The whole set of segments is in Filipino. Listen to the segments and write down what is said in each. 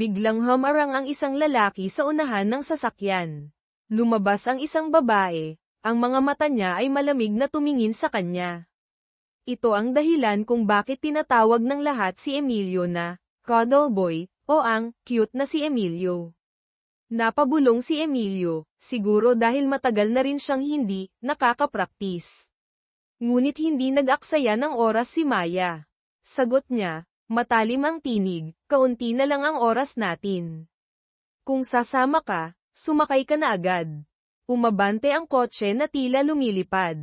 Biglang humarang ang isang lalaki sa unahan ng sasakyan. Lumabas ang isang babae, ang mga mata niya ay malamig na tumingin sa kanya. Ito ang dahilan kung bakit tinatawag ng lahat si Emilio na cuddle boy, o ang cute na si Emilio. Napabulong si Emilio, siguro dahil matagal na rin siyang hindi nakakapraktis. Ngunit hindi nag-aksaya ng oras si Maya. Sagot niya, matalim ang tinig, kaunti na lang ang oras natin. Kung sasama ka, sumakay ka na agad. Umabante ang kotse na tila lumilipad.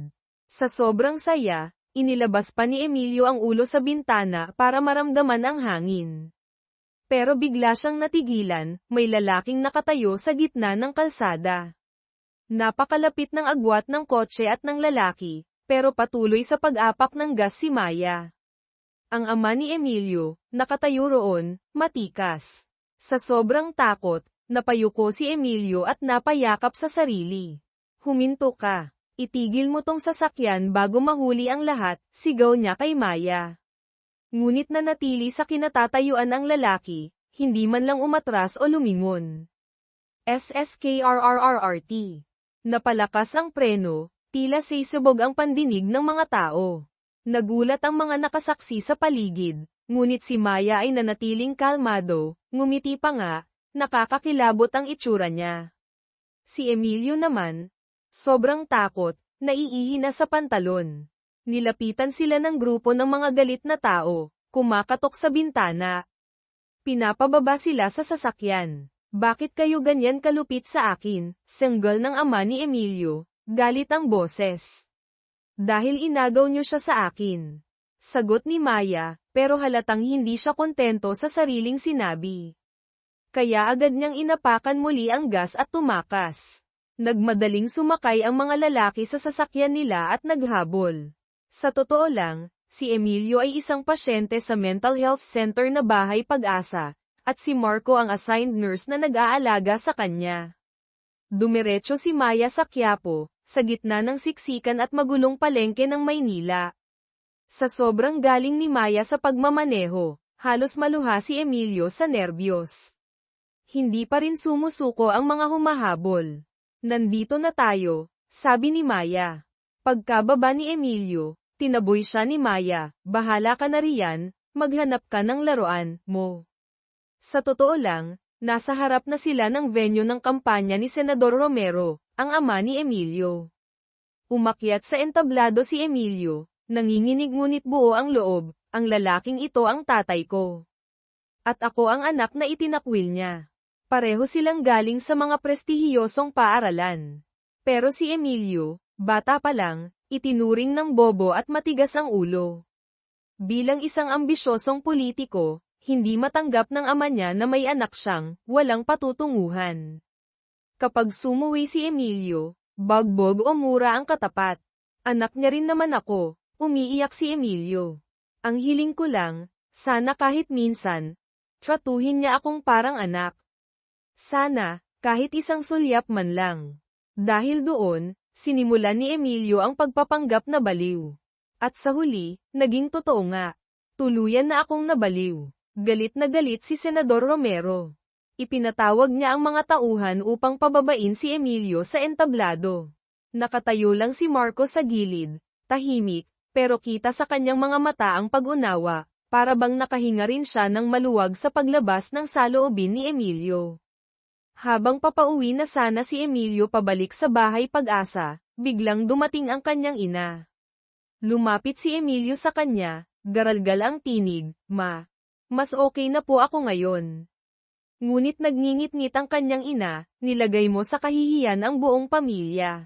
Sa sobrang saya, inilabas pa ni Emilio ang ulo sa bintana para maramdaman ang hangin. Pero bigla siyang natigilan, may lalaking nakatayo sa gitna ng kalsada. Napakalapit ng agwat ng kotse at ng lalaki, pero patuloy sa pag-apak ng gas si Maya. Ang ama ni Emilio, nakatayo roon, matikas. Sa sobrang takot, napayuko si Emilio at napayakap sa sarili. Huminto ka. Itigil mo tong sasakyan bago mahuli ang lahat, sigaw niya kay Maya. Ngunit nanatili sa kinatatayuan ang lalaki, hindi man lang umatras o lumingon. SSKRRRRT. Napalakas ang preno, tila sisubog ang pandinig ng mga tao. Nagulat ang mga nakasaksi sa paligid, ngunit si Maya ay nanatiling kalmado, ngumiti pa nga, nakakakilabot ang itsura niya. Si Emilio naman, sobrang takot, naiihi na sa pantalon. Nilapitan sila ng grupo ng mga galit na tao, kumakatok sa bintana. Pinapababa sila sa sasakyan. Bakit kayo ganyan kalupit sa akin? Sanggol ng ama ni Emilio, galit ang boses. Dahil inagaw niyo siya sa akin. Sagot ni Maya, pero halatang hindi siya kontento sa sariling sinabi. Kaya agad niyang inapakan muli ang gas at tumakas. Nagmadaling sumakay ang mga lalaki sa sasakyan nila at naghabol. Sa totoo lang, si Emilio ay isang pasyente sa mental health center na Bahay Pag-asa, at si Marco ang assigned nurse na nag-aalaga sa kanya. Dumiretso si Maya sa Quiapo, sa gitna ng siksikan at magulong palengke ng Maynila. Sa sobrang galing ni Maya sa pagmamaneho, halos maluha si Emilio sa nerbiyos. Hindi pa rin sumusuko ang mga humahabol. Nandito na tayo, sabi ni Maya. Pagkababa ni Emilio, tinaboy siya ni Maya, bahala ka na riyan, maghanap ka ng laruan mo. Sa totoo lang, nasa harap na sila ng venue ng kampanya ni Senador Romero, ang ama ni Emilio. Umakyat sa entablado si Emilio, nanginginig ngunit buo ang loob, ang lalaking ito ang tatay ko. At ako ang anak na itinakwil niya. Pareho silang galing sa mga prestihiyosong paaralan. Pero si Emilio, bata pa lang, itinuring ng bobo at matigas ang ulo. Bilang isang ambisyosong politiko, hindi matanggap ng ama niya na may anak siyang walang patutunguhan. Kapag sumuwi si Emilio, bagbog o mura ang katapat. Anak niya rin naman ako, umiiyak si Emilio. Ang hiling ko lang, sana kahit minsan, tratuhin niya akong parang anak. Sana, kahit isang sulyap man lang. Dahil doon, sinimulan ni Emilio ang pagpapanggap na baliw. At sa huli, naging totoo nga. Tuluyan na akong nabaliw. Galit na galit si Senador Romero. Ipinatawag niya ang mga tauhan upang pababain si Emilio sa entablado. Nakatayo lang si Marco sa gilid, tahimik, pero kita sa kanyang mga mata ang pag-unawa, para bang nakahinga rin siya ng maluwag sa paglabas ng saloobin ni Emilio. Habang papauwi na sana si Emilio pabalik sa Bahay Pag-asa, biglang dumating ang kanyang ina. Lumapit si Emilio sa kanya, garalgal ang tinig, "Ma, mas okay na po ako ngayon." Ngunit nagngingit-ngit ang kanyang ina, "Nilagay mo sa kahihiyan ang buong pamilya.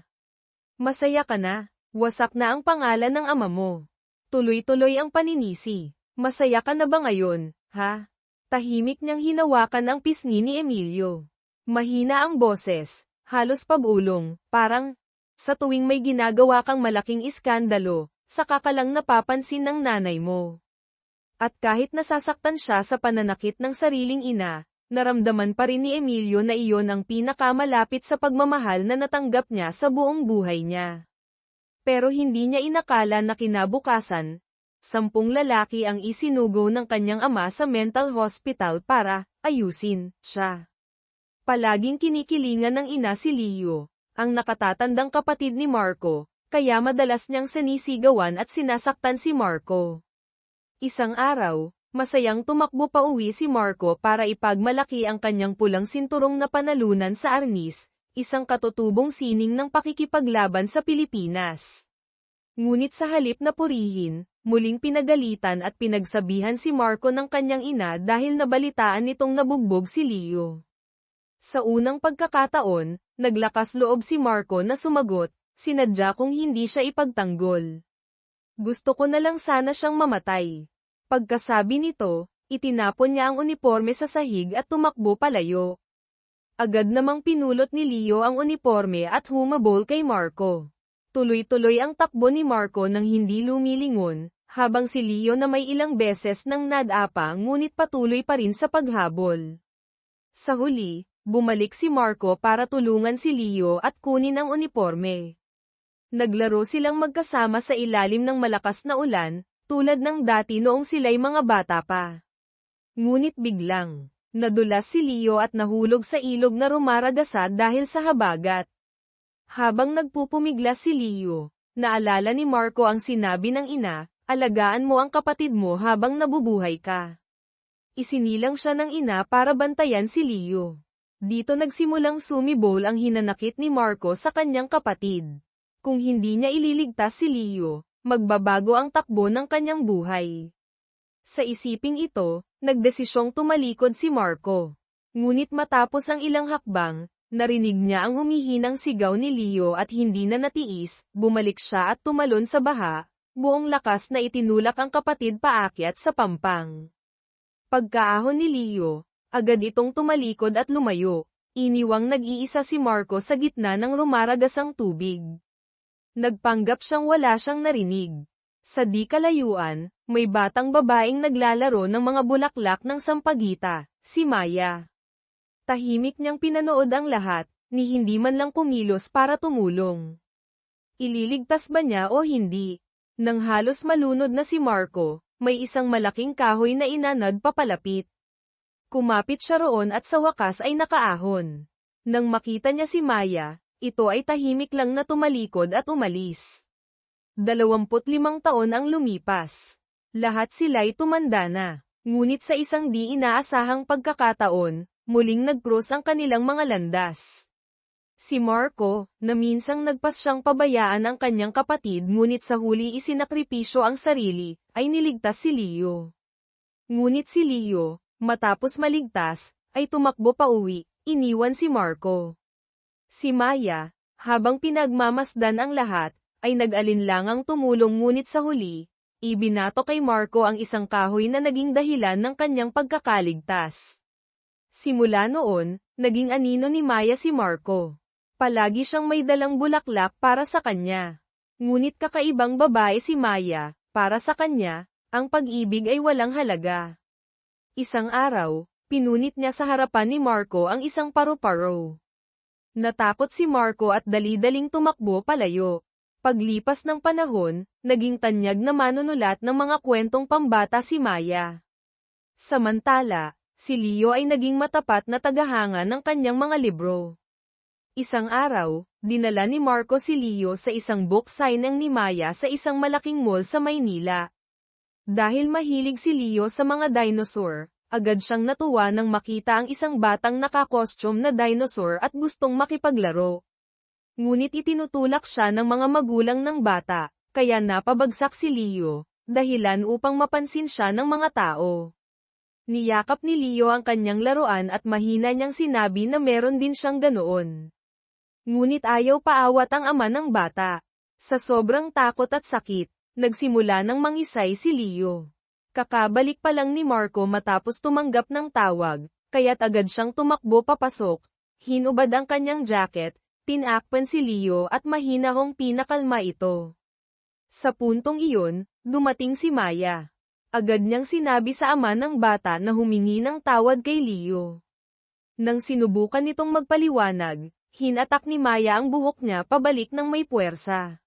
Masaya ka na, wasak na ang pangalan ng ama mo." Tuloy-tuloy ang paninisi. "Masaya ka na ba ngayon, ha?" Tahimik niyang hinawakan ang pisngi ni Emilio. Mahina ang boses, halos pabulong, parang, sa tuwing may ginagawa kang malaking iskandalo, saka ka lang napapansin ng nanay mo. At kahit nasasaktan siya sa pananakit ng sariling ina, naramdaman pa rin ni Emilio na iyon ang pinakamalapit sa pagmamahal na natanggap niya sa buong buhay niya. Pero hindi niya inakala na kinabukasan, 10 lalaki ang isinugo ng kanyang ama sa mental hospital para ayusin siya. Palaging kinikilingan ng ina si Leo, ang nakatatandang kapatid ni Marco, kaya madalas niyang sinisigawan at sinasaktan si Marco. Isang araw, masayang tumakbo pa uwi si Marco para ipagmalaki ang kanyang pulang sinturong na panalunan sa arnis, isang katutubong sining ng pakikipaglaban sa Pilipinas. Ngunit sa halip na purihin, muling pinagalitan at pinagsabihan si Marco ng kanyang ina dahil nabalitaan nitong nabugbog si Leo. Sa unang pagkakataon, naglakas loob si Marco na sumagot, sinadya kong hindi siya ipagtanggol. Gusto ko na lang sana siyang mamatay. Pagkasabi nito, itinapon niya ang uniporme sa sahig at tumakbo palayo. Agad namang pinulot ni Leo ang uniporme at humabol kay Marco. Tuloy-tuloy ang takbo ni Marco nang hindi lumilingon, habang si Leo na may ilang beses nang nadapa ngunit patuloy pa rin sa paghabol. Sa huli, bumalik si Marco para tulungan si Leo at kunin ang uniporme. Naglaro silang magkasama sa ilalim ng malakas na ulan, tulad ng dati noong sila'y mga bata pa. Ngunit biglang, nadulas si Leo at nahulog sa ilog na rumaragasa dahil sa habagat. Habang nagpupumiglas si Leo, naalala ni Marco ang sinabi ng ina, alagaan mo ang kapatid mo habang nabubuhay ka. Isinilang siya ng ina para bantayan si Leo. Dito nagsimulang sumibol ang hinanakit ni Marco sa kanyang kapatid. Kung hindi niya ililigtas si Leo, magbabago ang takbo ng kanyang buhay. Sa isiping ito, nagdesisyong tumalikod si Marco. Ngunit matapos ang ilang hakbang, narinig niya ang humihinang sigaw ni Leo at hindi na natiis, bumalik siya at tumalon sa baha, buong lakas na itinulak ang kapatid paakyat sa pampang. Pagkaahon ni Leo, agad itong tumalikod at lumayo, iniwang nag-iisa si Marco sa gitna ng rumaragasang tubig. Nagpanggap siyang wala siyang narinig. Sa di kalayuan, may batang babaeng naglalaro ng mga bulaklak ng sampagita, si Maya. Tahimik niyang pinanood ang lahat, ni hindi man lang kumilos para tumulong. Ililigtas ba niya o hindi? Nang halos malunod na si Marco, may isang malaking kahoy na inanad papalapit. Kumapit siya roon at sa wakas ay nakaahon. Nang makita niya si Maya, ito ay tahimik lang na tumalikod at umalis. 25 taon ang lumipas. Lahat sila'y tumanda na. Ngunit sa isang di inaasahang pagkakataon, muling nag-cross ang kanilang mga landas. Si Marco, na minsang nagpas siyang pabayaan ang kanyang kapatid ngunit sa huli isinakripisyo ang sarili, ay niligtas si Leo. Ngunit si Leo, matapos maligtas, ay tumakbo pa uwi, iniwan si Marco. Si Maya, habang pinagmamasdan ang lahat, ay nag-alinlangang tumulong ngunit sa huli, ibinato kay Marco ang isang kahoy na naging dahilan ng kanyang pagkakaligtas. Simula noon, naging anino ni Maya si Marco. Palagi siyang may dalang bulaklak para sa kanya. Ngunit kakaibang babae si Maya, para sa kanya, ang pag-ibig ay walang halaga. Isang araw, pinunit niya sa harapan ni Marco ang isang paru-paro. Natakot si Marco at dali-daling tumakbo palayo. Paglipas ng panahon, naging tanyag na manunulat ng mga kwentong pambata si Maya. Samantala, si Leo ay naging matapat na tagahanga ng kanyang mga libro. Isang araw, dinala ni Marco si Leo sa isang book signing ni Maya sa isang malaking mall sa Maynila. Dahil mahilig si Leo sa mga dinosaur, agad siyang natuwa nang makita ang isang batang nakakostume na dinosaur at gustong makipaglaro. Ngunit itinutulak siya ng mga magulang ng bata, kaya napabagsak si Leo, dahilan upang mapansin siya ng mga tao. Niyakap ni Leo ang kanyang laruan at mahina niyang sinabi na meron din siyang ganoon. Ngunit ayaw paawat ang ama ng bata. Sa sobrang takot at sakit, nagsimula ng mangisay si Leo. Kakabalik pa lang ni Marco matapos tumanggap ng tawag, kaya't agad siyang tumakbo papasok. Hinubad ang kanyang jacket, tinakpan si Leo at mahinahong pinakalma ito. Sa puntong iyon, dumating si Maya. Agad niyang sinabi sa ama ng bata na humingi ng tawad kay Leo. Nang sinubukan nitong magpaliwanag, hinatak ni Maya ang buhok niya pabalik ng may puwersa.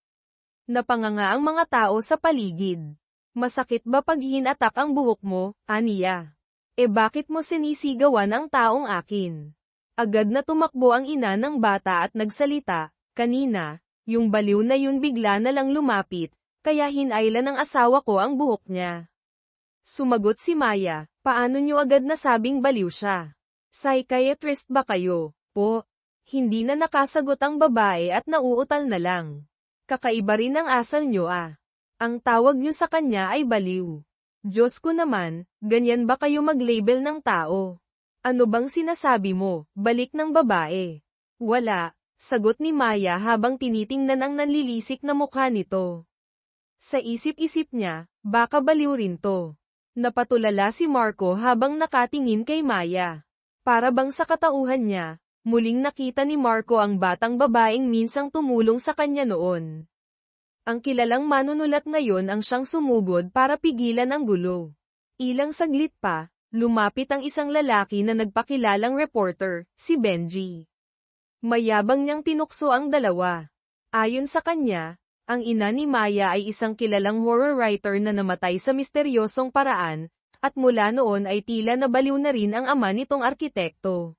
Napanganga ang mga tao sa paligid. Masakit ba pag hinatak ang buhok mo, aniya? Bakit mo sinisigawan ang taong akin? Agad na tumakbo ang ina ng bata at nagsalita, kanina, yung baliw na yun bigla na lang lumapit, kaya hinayla ng asawa ko ang buhok niya. Sumagot si Maya, paano nyo agad nasabing baliw siya? Psychiatrist ba kayo? Po. Hindi na nakasagot ang babae at nauutal na lang. Kakaiba rin ang asal nyo ah. Ang tawag nyo sa kanya ay baliw. Diyos ko naman, ganyan ba kayo mag-label ng tao? Ano bang sinasabi mo? Balik ng babae. Wala, sagot ni Maya habang tinitingnan ang nanlilisik na mukha nito. Sa isip-isip niya, baka baliw rin to. Napatulala si Marco habang nakatingin kay Maya. Para bang sa katauhan niya, muling nakita ni Marco ang batang babaeng minsang tumulong sa kanya noon. Ang kilalang manunulat ngayon ang siyang sumugod para pigilan ang gulo. Ilang saglit pa, lumapit ang isang lalaki na nagpakilalang reporter, si Benji. Mayabang niyang tinukso ang dalawa. Ayon sa kanya, ang ina ni Maya ay isang kilalang horror writer na namatay sa misteryosong paraan, at mula noon ay tila nabaliw na rin ang ama nitong arkitekto.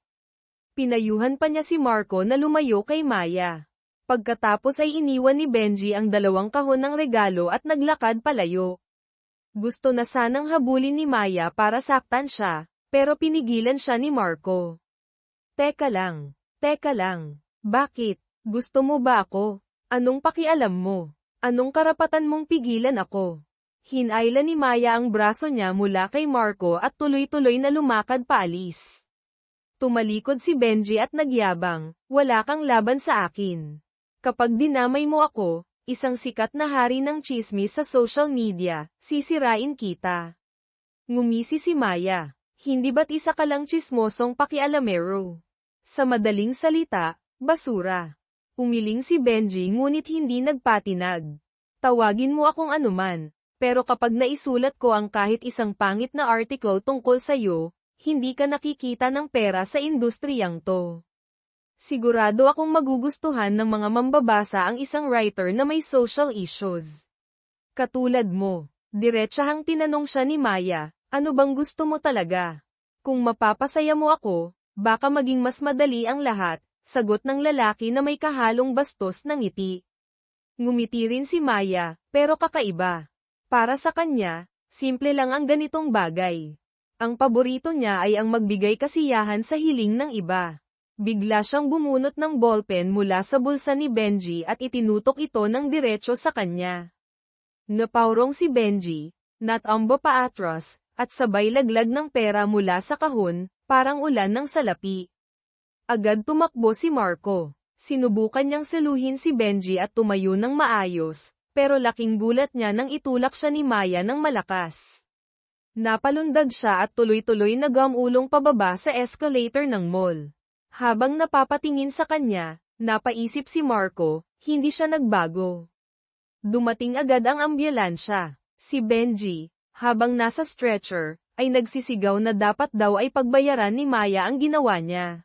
Pinayuhan pa niya si Marco na lumayo kay Maya. Pagkatapos ay iniwan ni Benji ang 2 kahon ng regalo at naglakad palayo. Gusto na sanang habulin ni Maya para saktan siya, pero pinigilan siya ni Marco. Teka lang, bakit? Gusto mo ba ako? Anong pakialam mo? Anong karapatan mong pigilan ako? Hinayla ni Maya ang braso niya mula kay Marco at tuloy-tuloy na lumakad paalis. Tumalikod si Benji at nagyabang, wala kang laban sa akin. Kapag dinamay mo ako, isang sikat na hari ng tsismis sa social media, sisirain kita. Ngumisi si Maya. Hindi ba't isa ka lang tsismosong pakialamero? Sa madaling salita, basura. Umiling si Benji ngunit hindi nagpatinag. Tawagin mo akong anuman, pero kapag naisulat ko ang kahit isang pangit na article tungkol sa'yo, hindi ka nakikita ng pera sa industriyang to. Sigurado akong magugustuhan ng mga mambabasa ang isang writer na may social issues. Katulad mo, diretsahang tinanong siya ni Maya, ano bang gusto mo talaga? Kung mapapasaya mo ako, baka maging mas madali ang lahat, sagot ng lalaki na may kahalong bastos ng ngiti. Ngumiti rin si Maya, pero kakaiba. Para sa kanya, simple lang ang ganitong bagay. Ang paborito niya ay ang magbigay kasiyahan sa hiling ng iba. Bigla siyang bumunot ng ballpen mula sa bulsa ni Benji at itinutok ito ng diretso sa kanya. Napaurong si Benji, natambo pa atras, at sabay laglag ng pera mula sa kahon, parang ulan ng salapi. Agad tumakbo si Marco. Sinubukan niyang seluhin si Benji at tumayo ng maayos, pero laking gulat niya nang itulak siya ni Maya ng malakas. Napalundag siya at tuloy-tuloy na gamulong pababa sa escalator ng mall. Habang napapatingin sa kanya, napaisip si Marco, hindi siya nagbago. Dumating agad ang ambulansya. Si Benji, habang nasa stretcher, ay nagsisigaw na dapat daw ay pagbayaran ni Maya ang ginawa niya.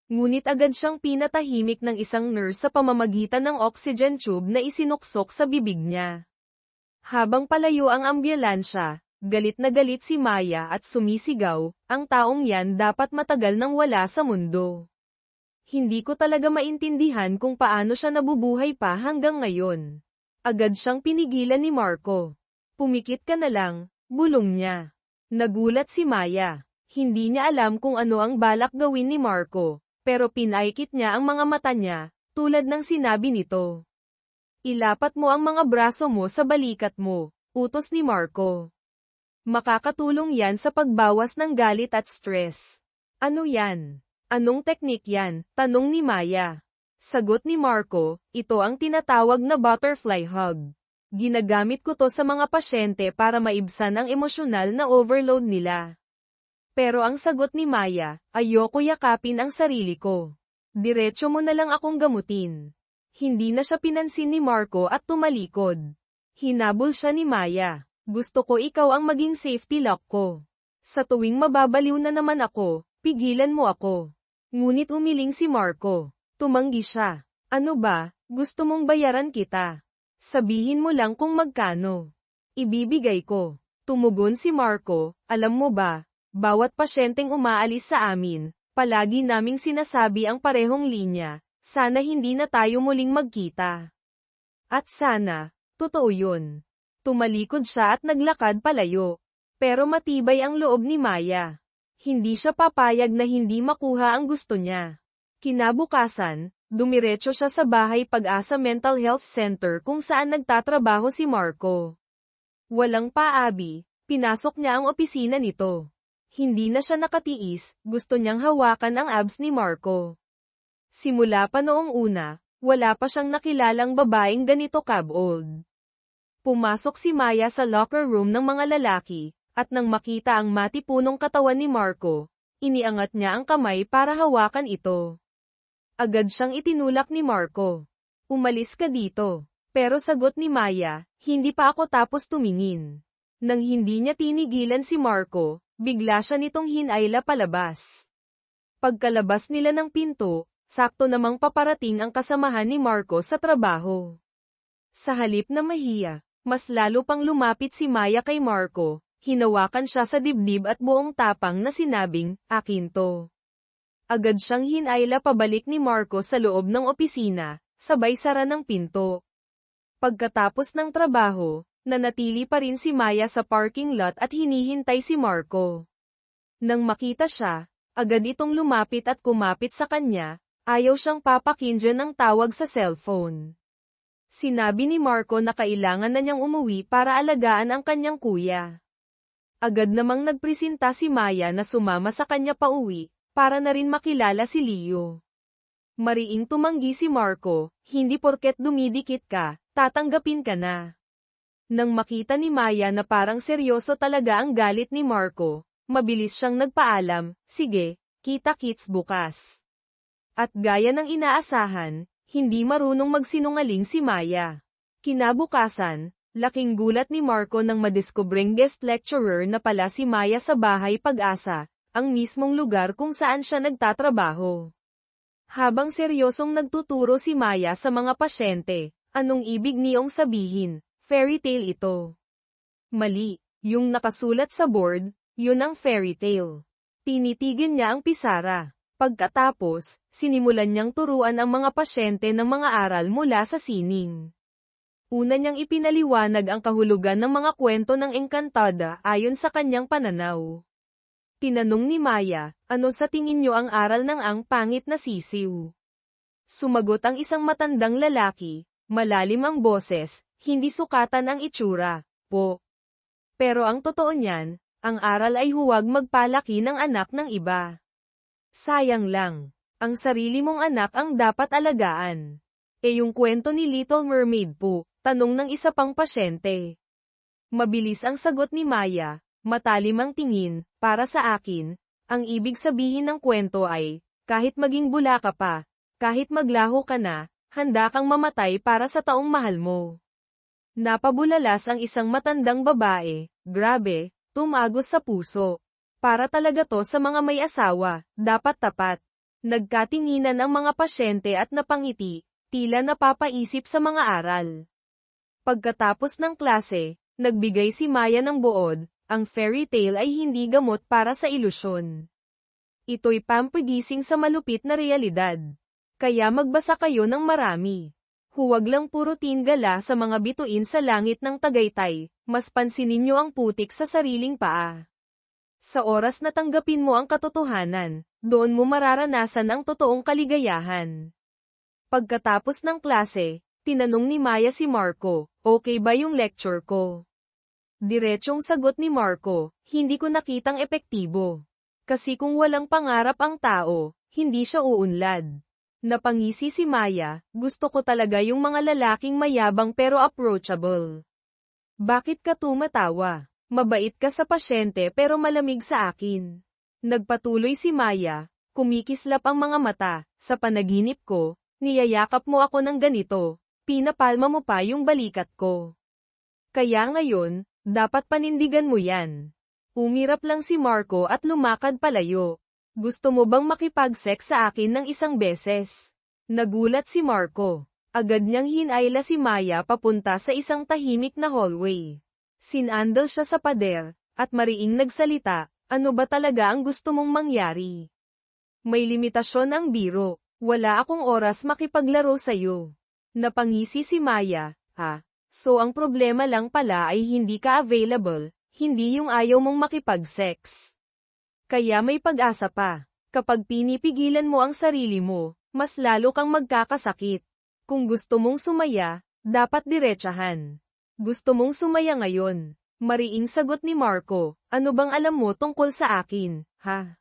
Ngunit agad siyang pinatahimik ng isang nurse sa pamamagitan ng oxygen tube na isinuksok sa bibig niya. Habang palayo ang ambulansya, galit na galit si Maya at sumisigaw, ang taong yan dapat matagal nang wala sa mundo. Hindi ko talaga maintindihan kung paano siya nabubuhay pa hanggang ngayon. Agad siyang pinigilan ni Marco. Pumikit ka na lang, bulong niya. Nagulat si Maya. Hindi niya alam kung ano ang balak gawin ni Marco, pero pinaikit niya ang mga mata niya, tulad ng sinabi nito. Ilapat mo ang mga braso mo sa balikat mo, utos ni Marco. Makakatulong yan sa pagbawas ng galit at stress. Ano yan? Anong teknik yan? Tanong ni Maya. Sagot ni Marco, ito ang tinatawag na butterfly hug. Ginagamit ko to sa mga pasyente para maibsan ang emosyonal na overload nila. Pero ang sagot ni Maya, ayoko yakapin ang sarili ko. Diretso mo na lang akong gamutin. Hindi na siya pinansin ni Marco at tumalikod. Hinabol siya ni Maya. Gusto ko ikaw ang maging safety lock ko. Sa tuwing mababaliw na naman ako, pigilan mo ako. Ngunit umiling si Marco. Tumanggi siya. Ano ba, gusto mong bayaran kita? Sabihin mo lang kung magkano. Ibibigay ko. Tumugon si Marco, alam mo ba, bawat pasyenteng umaalis sa amin, palagi naming sinasabi ang parehong linya, sana hindi na tayo muling magkita. At sana, totoo yun. Tumalikod siya at naglakad palayo. Pero matibay ang loob ni Maya. Hindi siya papayag na hindi makuha ang gusto niya. Kinabukasan, dumiretso siya sa Bahay Pag-asa Mental Health Center kung saan nagtatrabaho si Marco. Walang paabi, pinasok niya ang opisina nito. Hindi na siya nakatiis, gusto niyang hawakan ang abs ni Marco. Simula pa noong una, wala pa siyang nakilalang babaeng ganito ka-old. Pumasok si Maya sa locker room ng mga lalaki, at nang makita ang matipunong katawan ni Marco, iniangat niya ang kamay para hawakan ito. Agad siyang itinulak ni Marco. Umalis ka dito. Pero sagot ni Maya, hindi pa ako tapos tumingin. Nang hindi niya tinigilan si Marco, bigla siya nitong hinayla palabas. Pagkalabas nila ng pinto, sakto namang paparating ang kasamahan ni Marco sa trabaho. Sa halip na mahiya, mas lalo pang lumapit si Maya kay Marco, hinawakan siya sa dibdib at buong tapang na sinabing, akin to. Agad siyang hinayla pabalik ni Marco sa loob ng opisina, sabay sara ng pinto. Pagkatapos ng trabaho, nanatili pa rin si Maya sa parking lot at hinihintay si Marco. Nang makita siya, agad itong lumapit at kumapit sa kanya, ayaw siyang papakinggan ng tawag sa cellphone. Sinabi ni Marco na kailangan na niyang umuwi para alagaan ang kanyang kuya. Agad namang nagpresenta si Maya na sumama sa kanya pauwi, para na rin makilala si Leo. Mariing tumanggi si Marco, hindi porket dumidikit ka, tatanggapin ka na. Nang makita ni Maya na parang seryoso talaga ang galit ni Marco, mabilis siyang nagpaalam, sige, kita-kits bukas. At gaya ng inaasahan, hindi marunong magsinungaling si Maya. Kinabukasan, laking gulat ni Marco nang madiskubreng guest lecturer na pala si Maya sa Bahay Pag-asa, ang mismong lugar kung saan siya nagtatrabaho. Habang seryosong nagtuturo si Maya sa mga pasyente, anong ibig niyong sabihin? Fairy tale ito. Mali, yung nakasulat sa board, yun ang fairy tale. Tinitigin niya ang pisara. Pagkatapos, sinimulan niyang turuan ang mga pasyente ng mga aral mula sa sining. Una niyang ipinaliwanag ang kahulugan ng mga kwento ng Encantada ayon sa kanyang pananaw. Tinanong ni Maya, ano sa tingin niyo ang aral ng ang pangit na sisiw? Sumagot ang isang matandang lalaki, malalim ang boses, hindi sukatan ang itsura, po. Pero ang totoo niyan, ang aral ay huwag magpalaki ng anak ng iba. Sayang lang, ang sarili mong anak ang dapat alagaan. Yung kwento ni Little Mermaid po, tanong ng isa pang pasyente. Mabilis ang sagot ni Maya, matalim ang tingin, para sa akin, ang ibig sabihin ng kwento ay, kahit maging bula ka pa, kahit maglaho ka na, handa kang mamatay para sa taong mahal mo. Napabulalas ang isang matandang babae, grabe, tumagos sa puso. Para talaga to sa mga may asawa, dapat tapat. Nagkatinginan ang mga pasyente at napangiti, tila napapaisip sa mga aral. Pagkatapos ng klase, nagbigay si Maya ng buod, ang fairy tale ay hindi gamot para sa ilusyon. Ito'y pampagising sa malupit na realidad. Kaya magbasa kayo ng marami. Huwag lang puro tingala sa mga bituin sa langit ng Tagaytay, mas pansinin nyo ang putik sa sariling paa. Sa oras na tanggapin mo ang katotohanan, doon mo mararanasan ang totoong kaligayahan. Pagkatapos ng klase, tinanong ni Maya si Marco, okay ba yung lecture ko? Diretsong sagot ni Marco, hindi ko nakitang epektibo. Kasi kung walang pangarap ang tao, hindi siya uunlad. Napangisi si Maya, gusto ko talaga yung mga lalaking mayabang pero approachable. Bakit ka tumatawa? Mabait ka sa pasyente pero malamig sa akin. Nagpatuloy si Maya, kumikislap ang mga mata, sa panaginip ko, niyayakap mo ako ng ganito, pinapalma mo pa yung balikat ko. Kaya ngayon, dapat panindigan mo yan. Umirap lang si Marco at lumakad palayo. Gusto mo bang makipag-sex sa akin ng isang beses? Nagulat si Marco. Agad niyang hinayla si Maya papunta sa isang tahimik na hallway. Sinandal siya sa pader, at mariing nagsalita, ano ba talaga ang gusto mong mangyari? May limitasyon ang biro, wala akong oras makipaglaro sa'yo. Napangisi si Maya, ha? So ang problema lang pala ay hindi ka available, hindi yung ayaw mong makipag-sex. Kaya may pag-asa pa. Kapag pinipigilan mo ang sarili mo, mas lalo kang magkakasakit. Kung gusto mong sumaya, dapat diretsahan. Gusto mong sumaya ngayon. Mariing sagot ni Marco, ano bang alam mo tungkol sa akin, ha?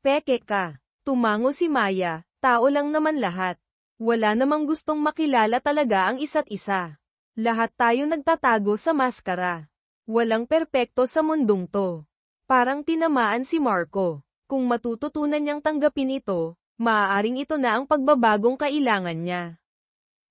Peke ka. Tumango si Maya, tao lang naman lahat. Wala namang gustong makilala talaga ang isa't isa. Lahat tayo nagtatago sa maskara. Walang perpekto sa mundong to. Parang tinamaan si Marco. Kung matututunan niyang tanggapin ito, maaaring ito na ang pagbabagong kailangan niya.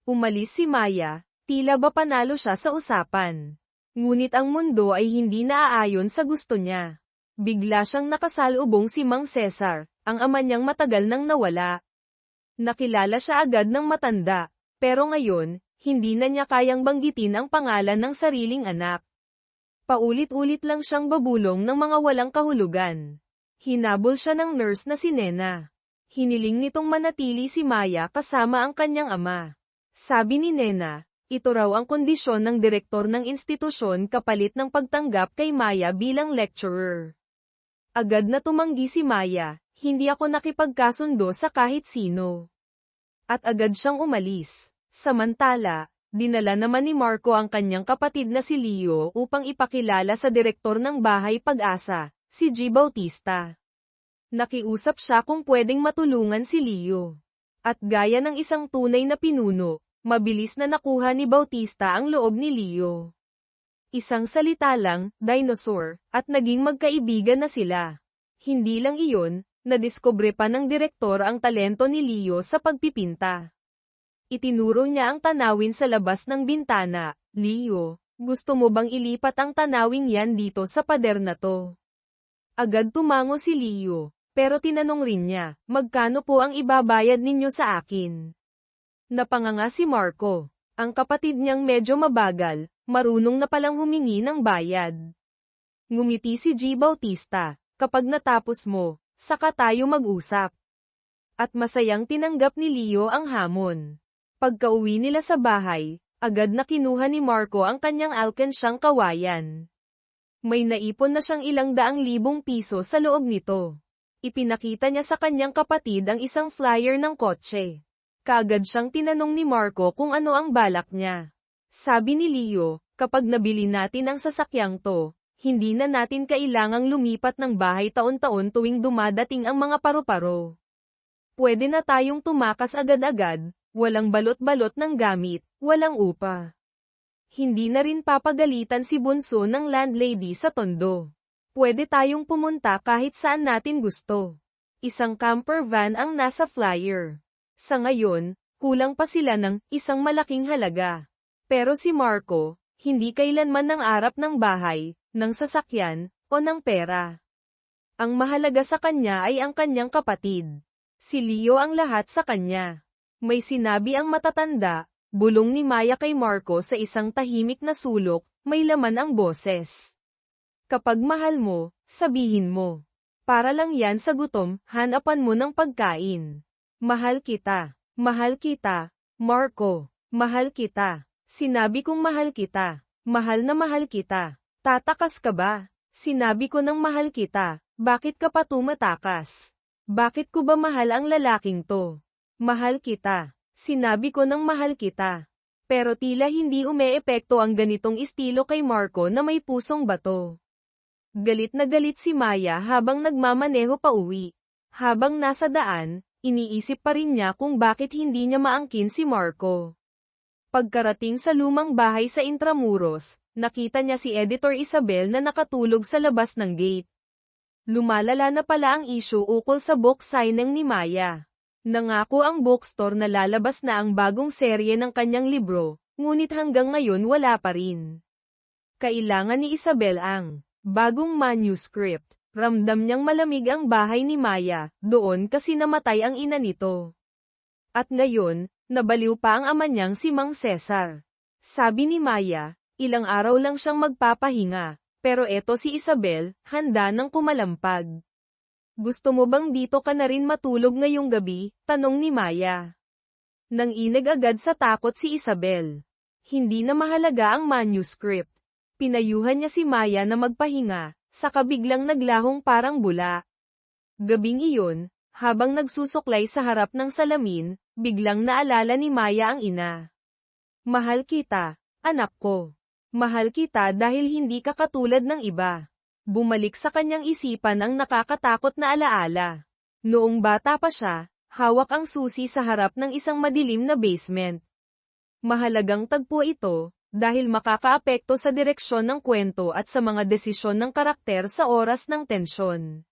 Umalis si Maya, tila ba panalo siya sa usapan. Ngunit ang mundo ay hindi naaayon sa gusto niya. Bigla siyang nakasalubong si Mang Cesar, ang ama niyang matagal nang nawala. Nakilala siya agad ng matanda, pero ngayon, hindi na niya kayang banggitin ang pangalan ng sariling anak. Paulit-ulit lang siyang babulong ng mga walang kahulugan. Hinabol siya ng nurse na si Nena. Hiniling nitong manatili si Maya kasama ang kanyang ama. Sabi ni Nena, ito raw ang kondisyon ng direktor ng institusyon kapalit ng pagtanggap kay Maya bilang lecturer. Agad na tumanggi si Maya, hindi ako nakipagkasundo sa kahit sino. At agad siyang umalis. Samantala, dinala naman ni Marco ang kanyang kapatid na si Leo upang ipakilala sa direktor ng Bahay Pag-asa, si G. Bautista. Nakiusap siya kung pwedeng matulungan si Leo. At gaya ng isang tunay na pinuno, mabilis na nakuha ni Bautista ang loob ni Leo. Isang salita lang, dinosaur, at naging magkaibigan na sila. Hindi lang iyon, nadiskubre pa ng direktor ang talento ni Leo sa pagpipinta. Itinuro niya ang tanawin sa labas ng bintana. Leo, gusto mo bang ilipat ang tanawing yan dito sa pader na to? Agad tumango si Leo, pero tinanong rin niya, magkano po ang ibabayad ninyo sa akin? Napanganga si Marco. Ang kapatid niyang medyo mabagal, marunong na palang humingi ng bayad. Ngumiti si G. Bautista, kapag natapos mo, saka tayo mag-usap. At masayang tinanggap ni Leo ang hamon. Pagkauwi nila sa bahay, agad na kinuha ni Marco ang kanyang alkansyang kawayan. May naipon na siyang ilang daang libong piso sa loob nito. Ipinakita niya sa kanyang kapatid ang isang flyer ng kotse. Kaagad siyang tinanong ni Marco kung ano ang balak niya. Sabi ni Leo, kapag nabili natin ang sasakyang to, hindi na natin kailangang lumipat ng bahay taon-taon tuwing dumadating ang mga paru-paro. Pwede na tayong tumakas agad-agad, walang balot-balot ng gamit, walang upa. Hindi na rin papagalitan si Bunso ng landlady sa Tondo. Pwede tayong pumunta kahit saan natin gusto. Isang camper van ang nasa flyer. Sa ngayon, kulang pa sila ng isang malaking halaga. Pero si Marco, hindi kailanman nangarap ng bahay, ng sasakyan, o ng pera. Ang mahalaga sa kanya ay ang kanyang kapatid. Si Leo ang lahat sa kanya. May sinabi ang matatanda, bulong ni Maya kay Marco sa isang tahimik na sulok, may laman ang boses. Kapag mahal mo, sabihin mo. Para lang yan sa gutom, hanapan mo ng pagkain. Mahal kita, Marco, mahal kita. Sinabi kong mahal kita, mahal na mahal kita. Tatakas ka ba? Sinabi ko ng mahal kita, bakit ka pa tumatakas? Bakit ko ba mahal ang lalaking to? Mahal kita. Sinabi ko ng mahal kita. Pero tila hindi umeepekto ang ganitong estilo kay Marco na may pusong bato. Galit na galit si Maya habang nagmamaneho pa uwi. Habang nasa daan, iniisip pa rin niya kung bakit hindi niya maangkin si Marco. Pagkarating sa lumang bahay sa Intramuros, nakita niya si Editor Isabel na nakatulog sa labas ng gate. Lumalala na pala ang issue ukol sa book signing ni Maya. Nangako ang bookstore na lalabas na ang bagong serye ng kanyang libro, ngunit hanggang ngayon wala pa rin. Kailangan ni Isabel ang bagong manuscript. Ramdam niyang malamig ang bahay ni Maya, doon kasi namatay ang ina nito. At ngayon, nabaliw pa ang ama niyang si Mang Cesar. Sabi ni Maya, Ilang araw lang siyang magpapahinga, pero eto si Isabel, handa nang kumalampag. Gusto mo bang dito ka na rin matulog ngayong gabi? Tanong ni Maya. Nanginig agad sa takot si Isabel. Hindi na mahalaga ang manuscript. Pinayuhan niya si Maya na magpahinga, saka biglang naglahong parang bula. Gabing iyon, habang nagsusuklay sa harap ng salamin, biglang naalala ni Maya ang ina. Mahal kita, anak ko. Mahal kita dahil hindi ka katulad ng iba. Bumalik sa kanyang isipan ang nakakatakot na alaala. Noong bata pa siya, hawak ang susi sa harap ng isang madilim na basement. Mahalagang tagpo ito, dahil makakaapekto sa direksyon ng kwento at sa mga desisyon ng karakter sa oras ng tensyon.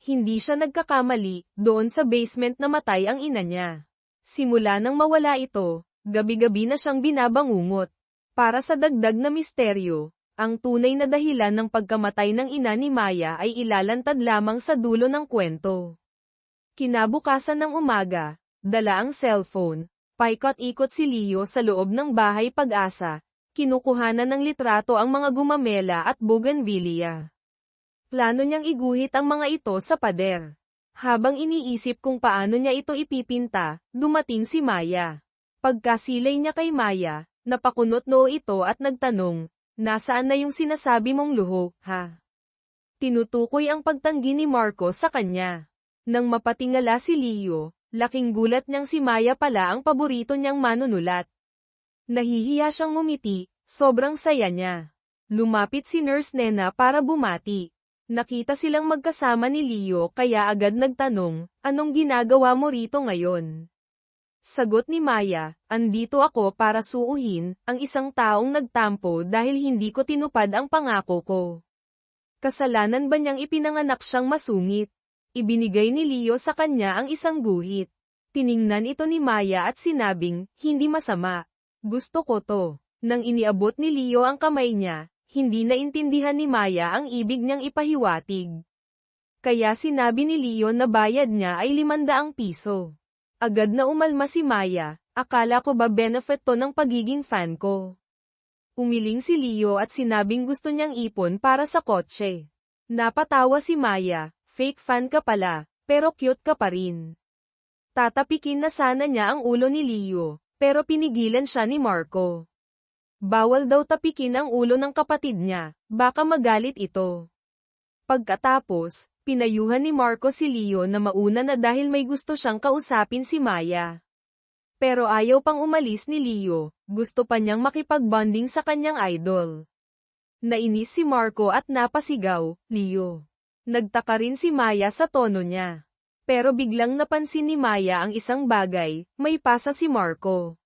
Hindi siya nagkakamali, doon sa basement namatay ang ina niya. Simula nang mawala ito, gabi-gabi na siyang binabangungot. Para sa dagdag na misteryo, ang tunay na dahilan ng pagkamatay ng ina ni Maya ay ilalantad lamang sa dulo ng kwento. Kinabukasan ng umaga, dala ang cellphone, paikot-ikot si Leo sa loob ng bahay Pag-asa, kinukuhanan ng litrato ang mga gumamela at bougainvillea. Plano niyang iguhit ang mga ito sa pader. Habang iniisip kung paano niya ito ipipinta, dumating si Maya. Pagkasilay niya kay Maya, napakunot noo ito at nagtanong, nasaan na yung sinasabi mong luho, ha? Tinutukoy ang pagtanggi ni Marco sa kanya. Nang mapatingala si Leo, laking gulat niyang si Maya pala ang paborito niyang manunulat. Nahihiya siyang ngumiti, sobrang saya niya. Lumapit si Nurse Nena para bumati. Nakita silang magkasama ni Leo kaya agad nagtanong, anong ginagawa mo rito ngayon? Sagot ni Maya, andito ako para suuhin ang isang taong nagtampo dahil hindi ko tinupad ang pangako ko. Kasalanan ba niyang ipinanganak siyang masungit? Ibinigay ni Leo sa kanya ang isang guhit. Tiningnan ito ni Maya at sinabing, hindi masama. Gusto ko to. Nang iniabot ni Leo ang kamay niya, hindi naintindihan ni Maya ang ibig niyang ipahiwatig. Kaya sinabi ni Leo na bayad niya ay 500 piso. Agad na umalma si Maya, akala ko ba benefit to ng pagiging fan ko? Umiling si Leo at sinabing gusto niyang ipon para sa kotse. Napatawa si Maya, fake fan ka pala, pero cute ka pa rin. Tatapikin na sana niya ang ulo ni Leo, pero pinigilan siya ni Marco. Bawal daw tapikin ang ulo ng kapatid niya, baka magalit ito. Pagkatapos, pinayuhan ni Marco si Leo na mauna na dahil may gusto siyang kausapin si Maya. Pero ayaw pang umalis ni Leo, gusto pa niyang makipagbonding sa kanyang idol. Nainis si Marco at napasigaw, Leo. Nagtaka rin si Maya sa tono niya. Pero biglang napansin ni Maya ang isang bagay, may pasa si Marco.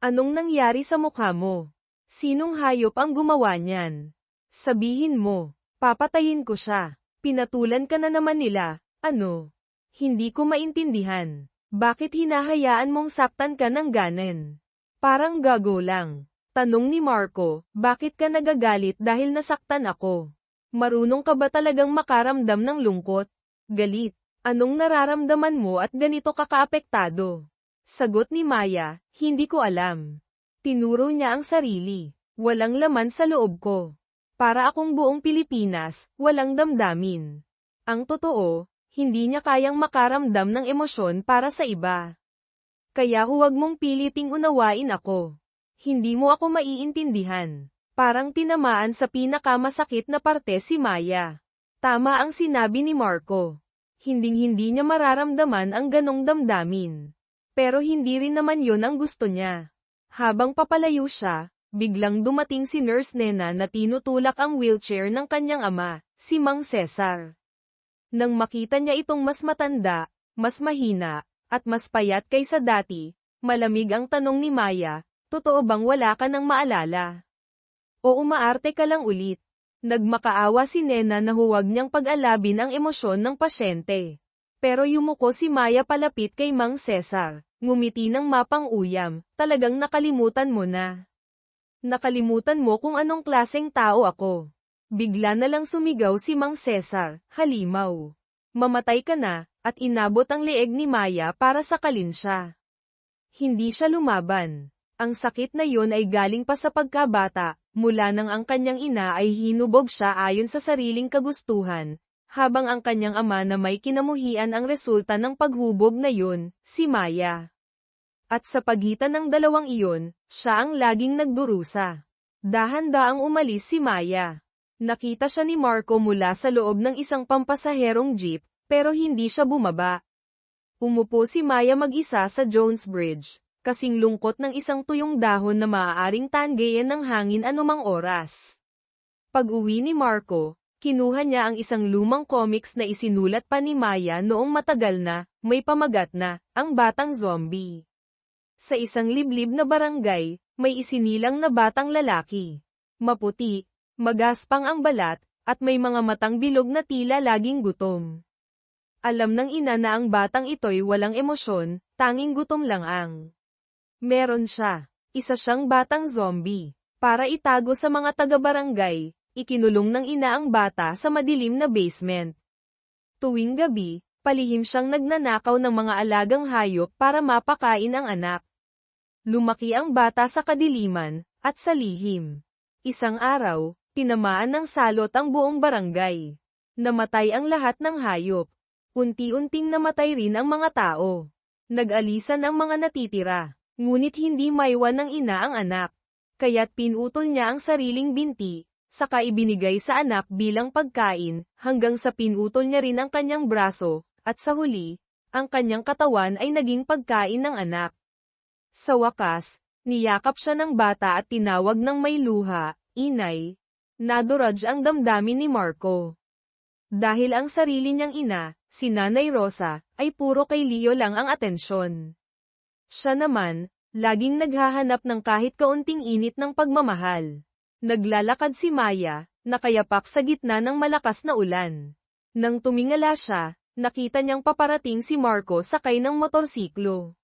Anong nangyari sa mukha mo? Sinong hayop ang gumawa niyan? Sabihin mo, papatayin ko siya. Pinatulan ka na naman nila, ano? Hindi ko maintindihan. Bakit hinahayaan mong saktan ka ng ganon? Parang gago lang. Tanong ni Marco, bakit ka nagagalit dahil nasaktan ako? Marunong ka ba talagang makaramdam ng lungkot? Galit. Anong nararamdaman mo at ganito ka kaapektado? Sagot ni Maya, hindi ko alam. Tinuro niya ang sarili. Walang laman sa loob ko. Para akong buong Pilipinas, walang damdamin. Ang totoo, hindi niya kayang makaramdam ng emosyon para sa iba. Kaya huwag mong piliting unawain ako. Hindi mo ako maiintindihan. Parang tinamaan sa pinakamasakit na parte si Maya. Tama ang sinabi ni Marco. Hinding-hindi niya mararamdaman ang ganong damdamin. Pero hindi rin naman yon ang gusto niya. Habang papalayo siya, biglang dumating si Nurse Nena na tinutulak ang wheelchair ng kanyang ama, si Mang Cesar. Nang makita niya itong mas matanda, mas mahina, at mas payat kaysa dati, malamig ang tanong ni Maya, totoo bang wala ka nang maalala? O umaarte ka lang ulit? Nagmakaawa si Nena na huwag niyang pag-alabin ang emosyon ng pasyente. Pero yumuko si Maya palapit kay Mang Cesar, ngumiti ng mapang-uyam, talagang nakalimutan mo na. Nakalimutan mo kung anong klaseng tao ako. Bigla na lang sumigaw si Mang Cesar, halimaw. Mamatay ka na, at inabot ang leeg ni Maya para sakalin siya. Hindi siya lumaban. Ang sakit na yon ay galing pa sa pagkabata, Mula nang ang kanyang ina ay hinubog siya ayon sa sariling kagustuhan, habang ang kanyang ama na may kinamuhian ang resulta ng paghubog na yun, si Maya. At sa pagitan ng dalawang iyon, siya ang laging nagdurusa. Dahan-daang umalis si Maya. Nakita siya ni Marco mula sa loob ng isang pampasaherong jeep, pero hindi siya bumaba. Umupo si Maya mag-isa sa Jones Bridge, kasing lungkot ng isang tuyong dahon na maaaring tanggayan ng hangin anumang oras. Pag-uwi ni Marco, kinuha niya ang isang lumang comics na isinulat pa ni Maya noong matagal na, may pamagat na, Ang Batang Zombie. Sa isang liblib na barangay, may isinilang na batang lalaki. Maputi, magaspang ang balat, at may mga matang bilog na tila laging gutom. Alam ng ina na ang batang ito'y walang emosyon, tanging gutom lang ang meron siya. Isa siyang batang zombie. Para itago sa mga taga-barangay, ikinulong ng ina ang bata sa madilim na basement. Tuwing gabi, palihim siyang nagnanakaw ng mga alagang hayop para mapakain ang anak. Lumaki ang bata sa kadiliman, at sa lihim. Isang araw, tinamaan ng salot ang buong barangay. Namatay ang lahat ng hayop. Unti-unting namatay rin ang mga tao. Nag-alisan ang mga natitira, ngunit hindi maiwan ng ina ang anak. Kaya't pinutol niya ang sariling binti, saka ibinigay sa anak bilang pagkain, hanggang sa pinutol niya rin ang kanyang braso, at sa huli, ang kanyang katawan ay naging pagkain ng anak. Sa wakas, niyakap siya ng bata at tinawag ng may luha, inay. Naduraj ang damdamin ni Marco. Dahil ang sarili niyang ina, si Nanay Rosa, ay puro kay Leo lang ang atensyon. Siya naman, laging naghahanap ng kahit kaunting init ng pagmamahal. Naglalakad si Maya, nakayapak sa gitna ng malakas na ulan. Nang tumingala siya, nakita niyang paparating si Marco sakay ng motorsiklo.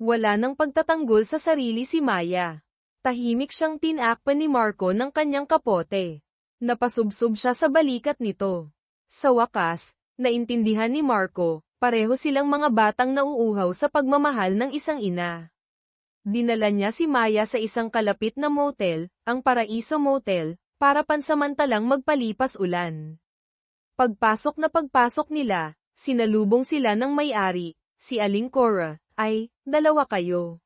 Wala nang pagtatanggol sa sarili si Maya. Tahimik siyang tinakpan ni Marco ng kanyang kapote. Napasubsob siya sa balikat nito. Sa wakas, naintindihan ni Marco, pareho silang mga batang nauuhaw sa pagmamahal ng isang ina. Dinala niya si Maya sa isang kalapit na motel, ang Paraiso Motel, para pansamantalang magpalipas ulan. Pagpasok nila, sinalubong sila ng may-ari, si Aling Cora, ay, dalawa kayo.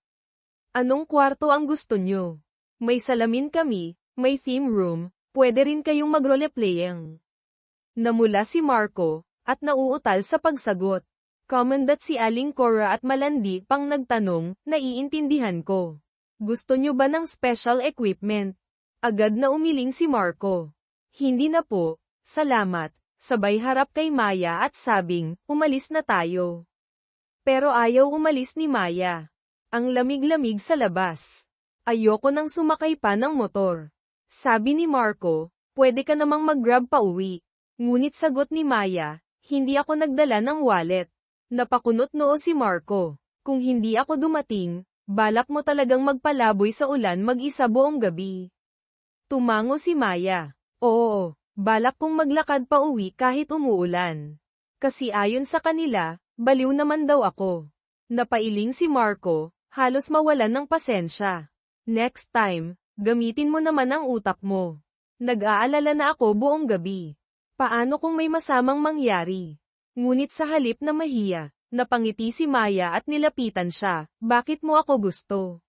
Anong kwarto ang gusto nyo? May salamin kami, may theme room, pwede rin kayong mag-roleplaying. Namula si Marco, at nauutal sa pagsagot. Comandat si Aling Cora at malandi pang nagtanong, naiintindihan ko. Gusto nyo ba ng special equipment? Agad na umiling si Marco. Hindi na po, salamat, sabay harap kay Maya at sabing, umalis na tayo. Pero ayaw umalis ni Maya. Ang lamig-lamig sa labas. Ayoko nang sumakay pa ng motor. Sabi ni Marco, pwede ka namang mag-grab pa uwi. Ngunit sagot ni Maya, hindi ako nagdala ng wallet. Napakunot noo si Marco. Kung hindi ako dumating, balak mo talagang magpalaboy sa ulan mag-isa buong gabi. Tumango si Maya. Oo, balak kong maglakad pa uwi kahit umuulan. Kasi ayon sa kanila, baliw naman daw ako. Napailing si Marco, halos mawalan ng pasensya. Next time, gamitin mo naman ang utak mo. Nag-aalala na ako buong gabi. Paano kung may masamang mangyari? Ngunit sa halip na mahiya, napangiti si Maya at nilapitan siya, bakit mo ako gusto?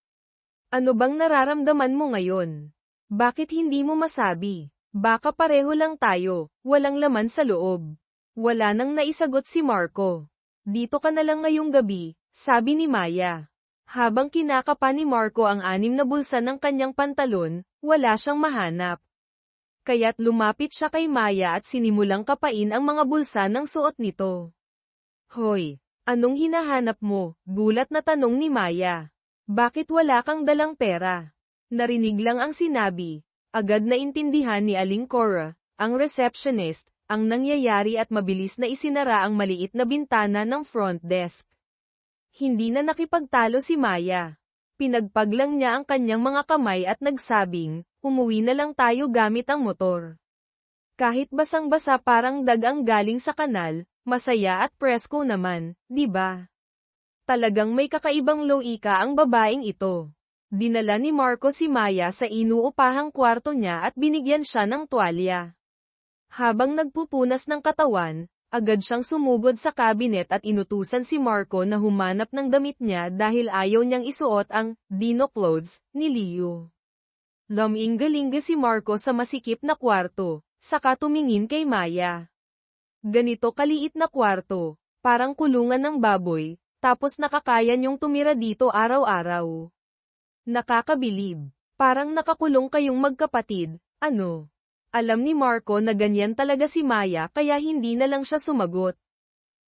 Ano bang nararamdaman mo ngayon? Bakit hindi mo masabi? Baka pareho lang tayo, walang laman sa loob. Wala nang naisagot si Marco. Dito ka na lang ngayong gabi, sabi ni Maya. Habang kinakapa ni Marco ang 6 na bulsa ng kanyang pantalon, wala siyang mahanap. Kaya't lumapit siya kay Maya at sinimulang kapain ang mga bulsa ng suot nito. Hoy, anong hinahanap mo? Gulat na tanong ni Maya. Bakit wala kang dalang pera? Narinig lang ang sinabi. Agad na intindihan ni Aling Cora, ang receptionist, ang nangyayari at mabilis na isinara ang maliit na bintana ng front desk. Hindi na nakipagtalo si Maya. Pinagpaglang niya ang kanyang mga kamay at nagsabing, umuwi na lang tayo gamit ang motor. Kahit basang-basa parang dagang galing sa kanal, masaya at presko naman, di ba? Talagang may kakaibang loika ang babaeng ito. Dinala ni Marco si Maya sa inuupahang kwarto niya at binigyan siya ng tuwalya. Habang nagpupunas ng katawan, agad siyang sumugod sa kabinet at inutusan si Marco na humanap ng damit niya dahil ayaw niyang isuot ang dino clothes ni Leo. Lumingga-lingga si Marco sa masikip na kwarto, saka tumingin kay Maya. Ganito kaliit na kwarto, parang kulungan ng baboy, tapos nakakaya niyong tumira dito araw-araw. Nakakabilib. Parang nakakulong kayong magkapatid, ano? Alam ni Marco na ganyan talaga si Maya kaya hindi na lang siya sumagot.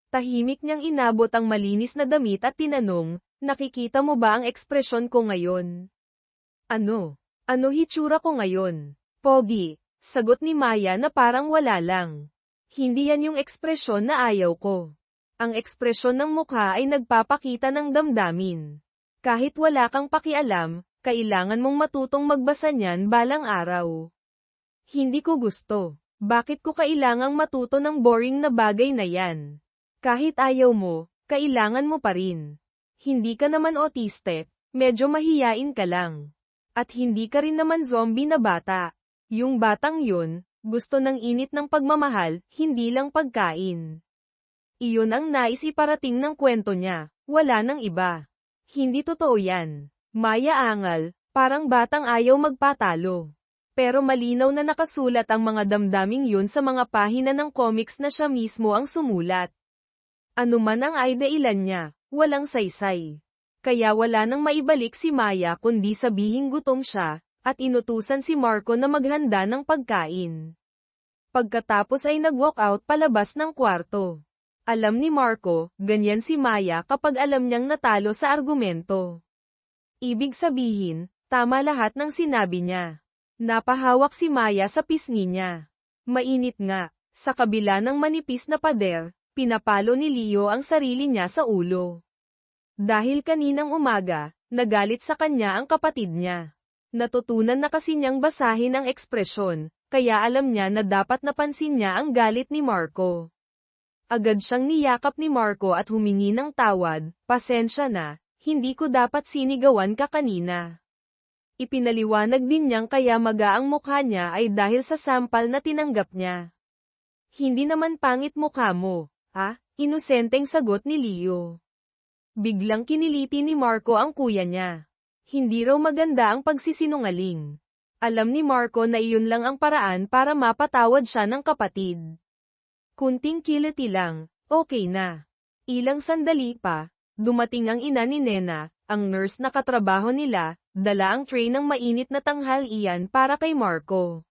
Tahimik niyang inabot ang malinis na damit at tinanong, nakikita mo ba ang ekspresyon ko ngayon? Ano? Ano hitsura ko ngayon? Pogi, sagot ni Maya na parang wala lang. Hindi yan yung ekspresyon na ayaw ko. Ang ekspresyon ng mukha ay nagpapakita ng damdamin. Kahit wala kang pakialam, kailangan mong matutong magbasa niyan balang araw. Hindi ko gusto. Bakit ko kailangang matuto ng boring na bagay na yan? Kahit ayaw mo, kailangan mo pa rin. Hindi ka naman autistic, medyo mahiyain ka lang. At hindi ka rin naman zombie na bata. Yung batang yun, gusto ng init ng pagmamahal, hindi lang pagkain. Iyon ang nais iparating ng kwento niya, wala nang iba. Hindi totoo yan. Maya angal, parang batang ayaw magpatalo. Pero malinaw na nakasulat ang mga damdaming yun sa mga pahina ng comics na siya mismo ang sumulat. Ano man ang ay dailan niya, walang saysay. Kaya wala nang maibalik si Maya kundi sabihing gutom siya, at inutusan si Marco na maghanda ng pagkain. Pagkatapos ay nag-walk out palabas ng kwarto. Alam ni Marco, ganyan si Maya kapag alam niyang natalo sa argumento. Ibig sabihin, tama lahat ng sinabi niya. Napahawak si Maya sa pisngi niya. Mainit nga, sa kabila ng manipis na pader, pinapalo ni Leo ang sarili niya sa ulo. Dahil kaninang umaga, nagalit sa kanya ang kapatid niya. Natutunan na kasi niyang basahin ang ekspresyon, kaya alam niya na dapat napansin niya ang galit ni Marco. Agad siyang niyakap ni Marco at humingi ng tawad, pasensya na, hindi ko dapat sinigawan ka kanina. Ipinaliwanag din niyang kaya magaang mukha niya ay dahil sa sampal na tinanggap niya. Hindi naman pangit mukha mo, ha? Inosenteng sagot ni Leo. Biglang kiniliti ni Marco ang kuya niya. Hindi raw maganda ang pagsisinungaling. Alam ni Marco na iyon lang ang paraan para mapatawad siya ng kapatid. Kunting kiliti lang, okay na. Ilang sandali pa, dumating ang ina ni Nena, ang nurse na katrabaho nila, dala ang tray ng mainit na tanghalian para kay Marco.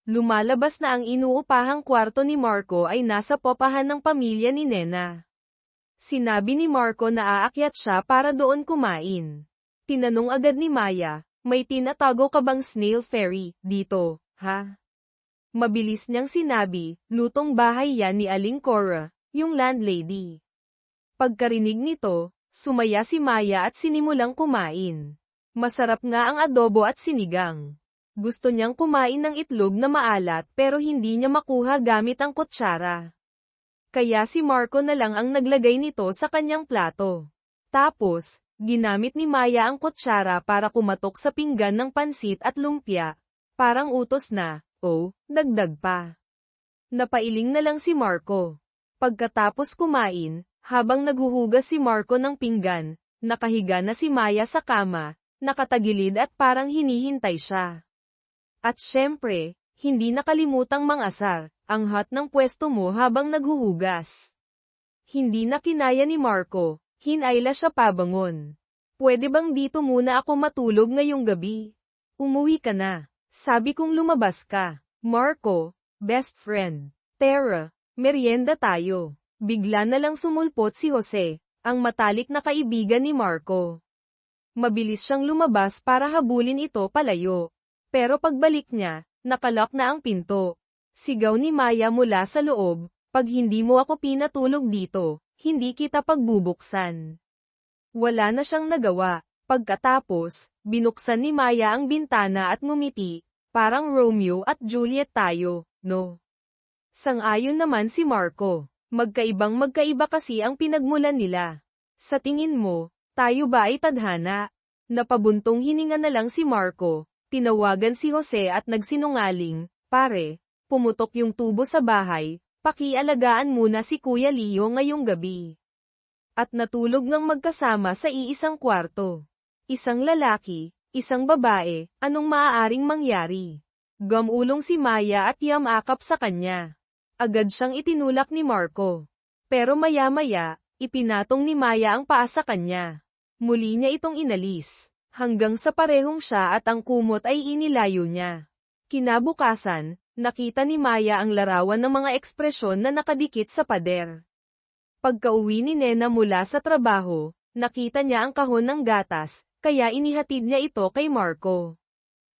Lumalabas na ang inuupahang kwarto ni Marco ay nasa popahan ng pamilya ni Nena. Sinabi ni Marco na aakyat siya para doon kumain. Tinanong agad ni Maya, may tinatago ka bang snail fairy dito, ha? Mabilis niyang sinabi, lutong bahay yan ni Aling Cora, yung landlady. Pagkarinig nito, sumaya si Maya at sinimulang kumain. Masarap nga ang adobo at sinigang. Gusto niyang kumain ng itlog na maalat pero hindi niya makuha gamit ang kutsara. Kaya si Marco na lang ang naglagay nito sa kanyang plato. Tapos, ginamit ni Maya ang kutsara para kumatok sa pinggan ng pansit at lumpia. Parang utos na. Oh, dagdag pa. Napailing na lang si Marco. Pagkatapos kumain, habang naghuhugas si Marco ng pinggan, nakahiga na si Maya sa kama, nakatagilid at parang hinihintay siya. At syempre, hindi nakalimutang mangasar, ang hot ng pwesto mo habang naghuhugas. Hindi na kinaya ni Marco, hinayla siya pabangon. Pwede bang dito muna ako matulog ngayong gabi? Umuwi ka na. Sabi kong lumabas ka. Marco, best friend. Tara, merienda tayo. Bigla na lang sumulpot si Jose, ang matalik na kaibigan ni Marco. Mabilis siyang lumabas para habulin ito palayo. Pero pagbalik niya, nakalock na ang pinto. Sigaw ni Maya mula sa loob, pag hindi mo ako pinatulog dito, hindi kita pagbubuksan. Wala na siyang nagawa. Pagkatapos, binuksan ni Maya ang bintana at ngumiti, parang Romeo at Juliet tayo, no? Sang-ayon naman si Marco. Magkaibang-magkaiba kasi ang pinagmulan nila. Sa tingin mo, tayo ba ay tadhana? Napabuntong hininga na lang si Marco, tinawagan si Jose at nagsinungaling, "Pare, pumutok yung tubo sa bahay, pakialagaan muna si Kuya Leo ngayong gabi." At natulog ng magkasama sa iisang kwarto. Isang lalaki, isang babae, anong maaaring mangyari? Gamulong si Maya at yamakap sa kanya. Agad siyang itinulak ni Marco. Pero maya-maya, ipinatong ni Maya ang paa sa kanya. Muli niya itong inalis, hanggang sa parehong siya at ang kumot ay inilayo niya. Kinabukasan, nakita ni Maya ang larawan ng mga ekspresyon na nakadikit sa pader. Pagkauwi ni Nena mula sa trabaho, nakita niya ang kahon ng gatas, kaya inihatid niya ito kay Marco.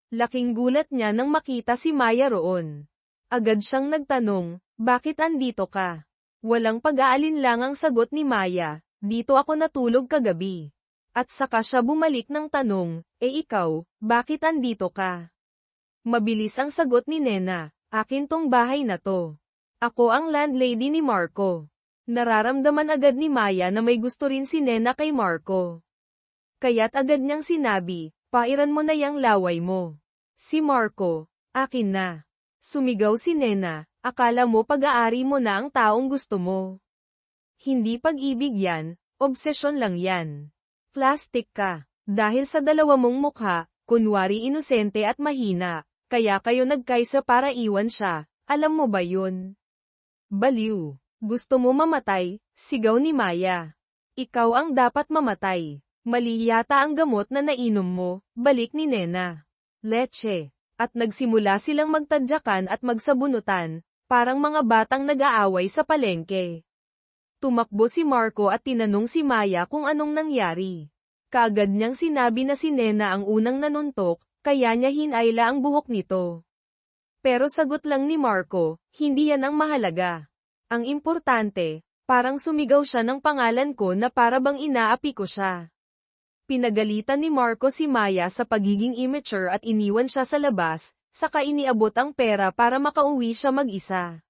Laking gulat niya nang makita si Maya roon. Agad siyang nagtanong, "Bakit andito ka?" Walang pag-aalinlangang sagot ni Maya, "Dito ako natulog kagabi." At saka siya bumalik ng tanong, ikaw, bakit andito ka?" Mabilis ang sagot ni Nena, "Akin tong bahay na to. Ako ang landlady ni Marco." Nararamdaman agad ni Maya na may gusto rin si Nena kay Marco. Kaya't agad niyang sinabi, "Pairan mo na yang laway mo." Si Marco, "Akin na." Sumigaw si Nena, "Akala mo pag-aari mo na ang taong gusto mo. Hindi pag-ibig yan, obsesyon lang yan. Plastic ka. Dahil sa dalawa mong mukha, kunwari inosente at mahina, kaya kayo nagkaisa para iwan siya, alam mo ba yun? Baliw. Gusto mo mamatay?" Sigaw ni Maya. "Ikaw ang dapat mamatay. Mali yata ang gamot na nainom mo," balik ni Nena. "Leche." At nagsimula silang magtadyakan at magsabunutan, parang mga batang nag-aaway sa palengke. Tumakbo si Marco at tinanong si Maya kung anong nangyari. Kaagad niyang sinabi na si Nena ang unang nanuntok, kaya niya hinayla ang buhok nito. Pero sagot lang ni Marco, "Hindi yan ang mahalaga. Ang importante, parang sumigaw siya ng pangalan ko na para bang inaapi ko siya." Pinagalitan ni Marco si Maya sa pagiging immature at iniwan siya sa labas, saka iniabot ang pera para makauwi siya mag-isa.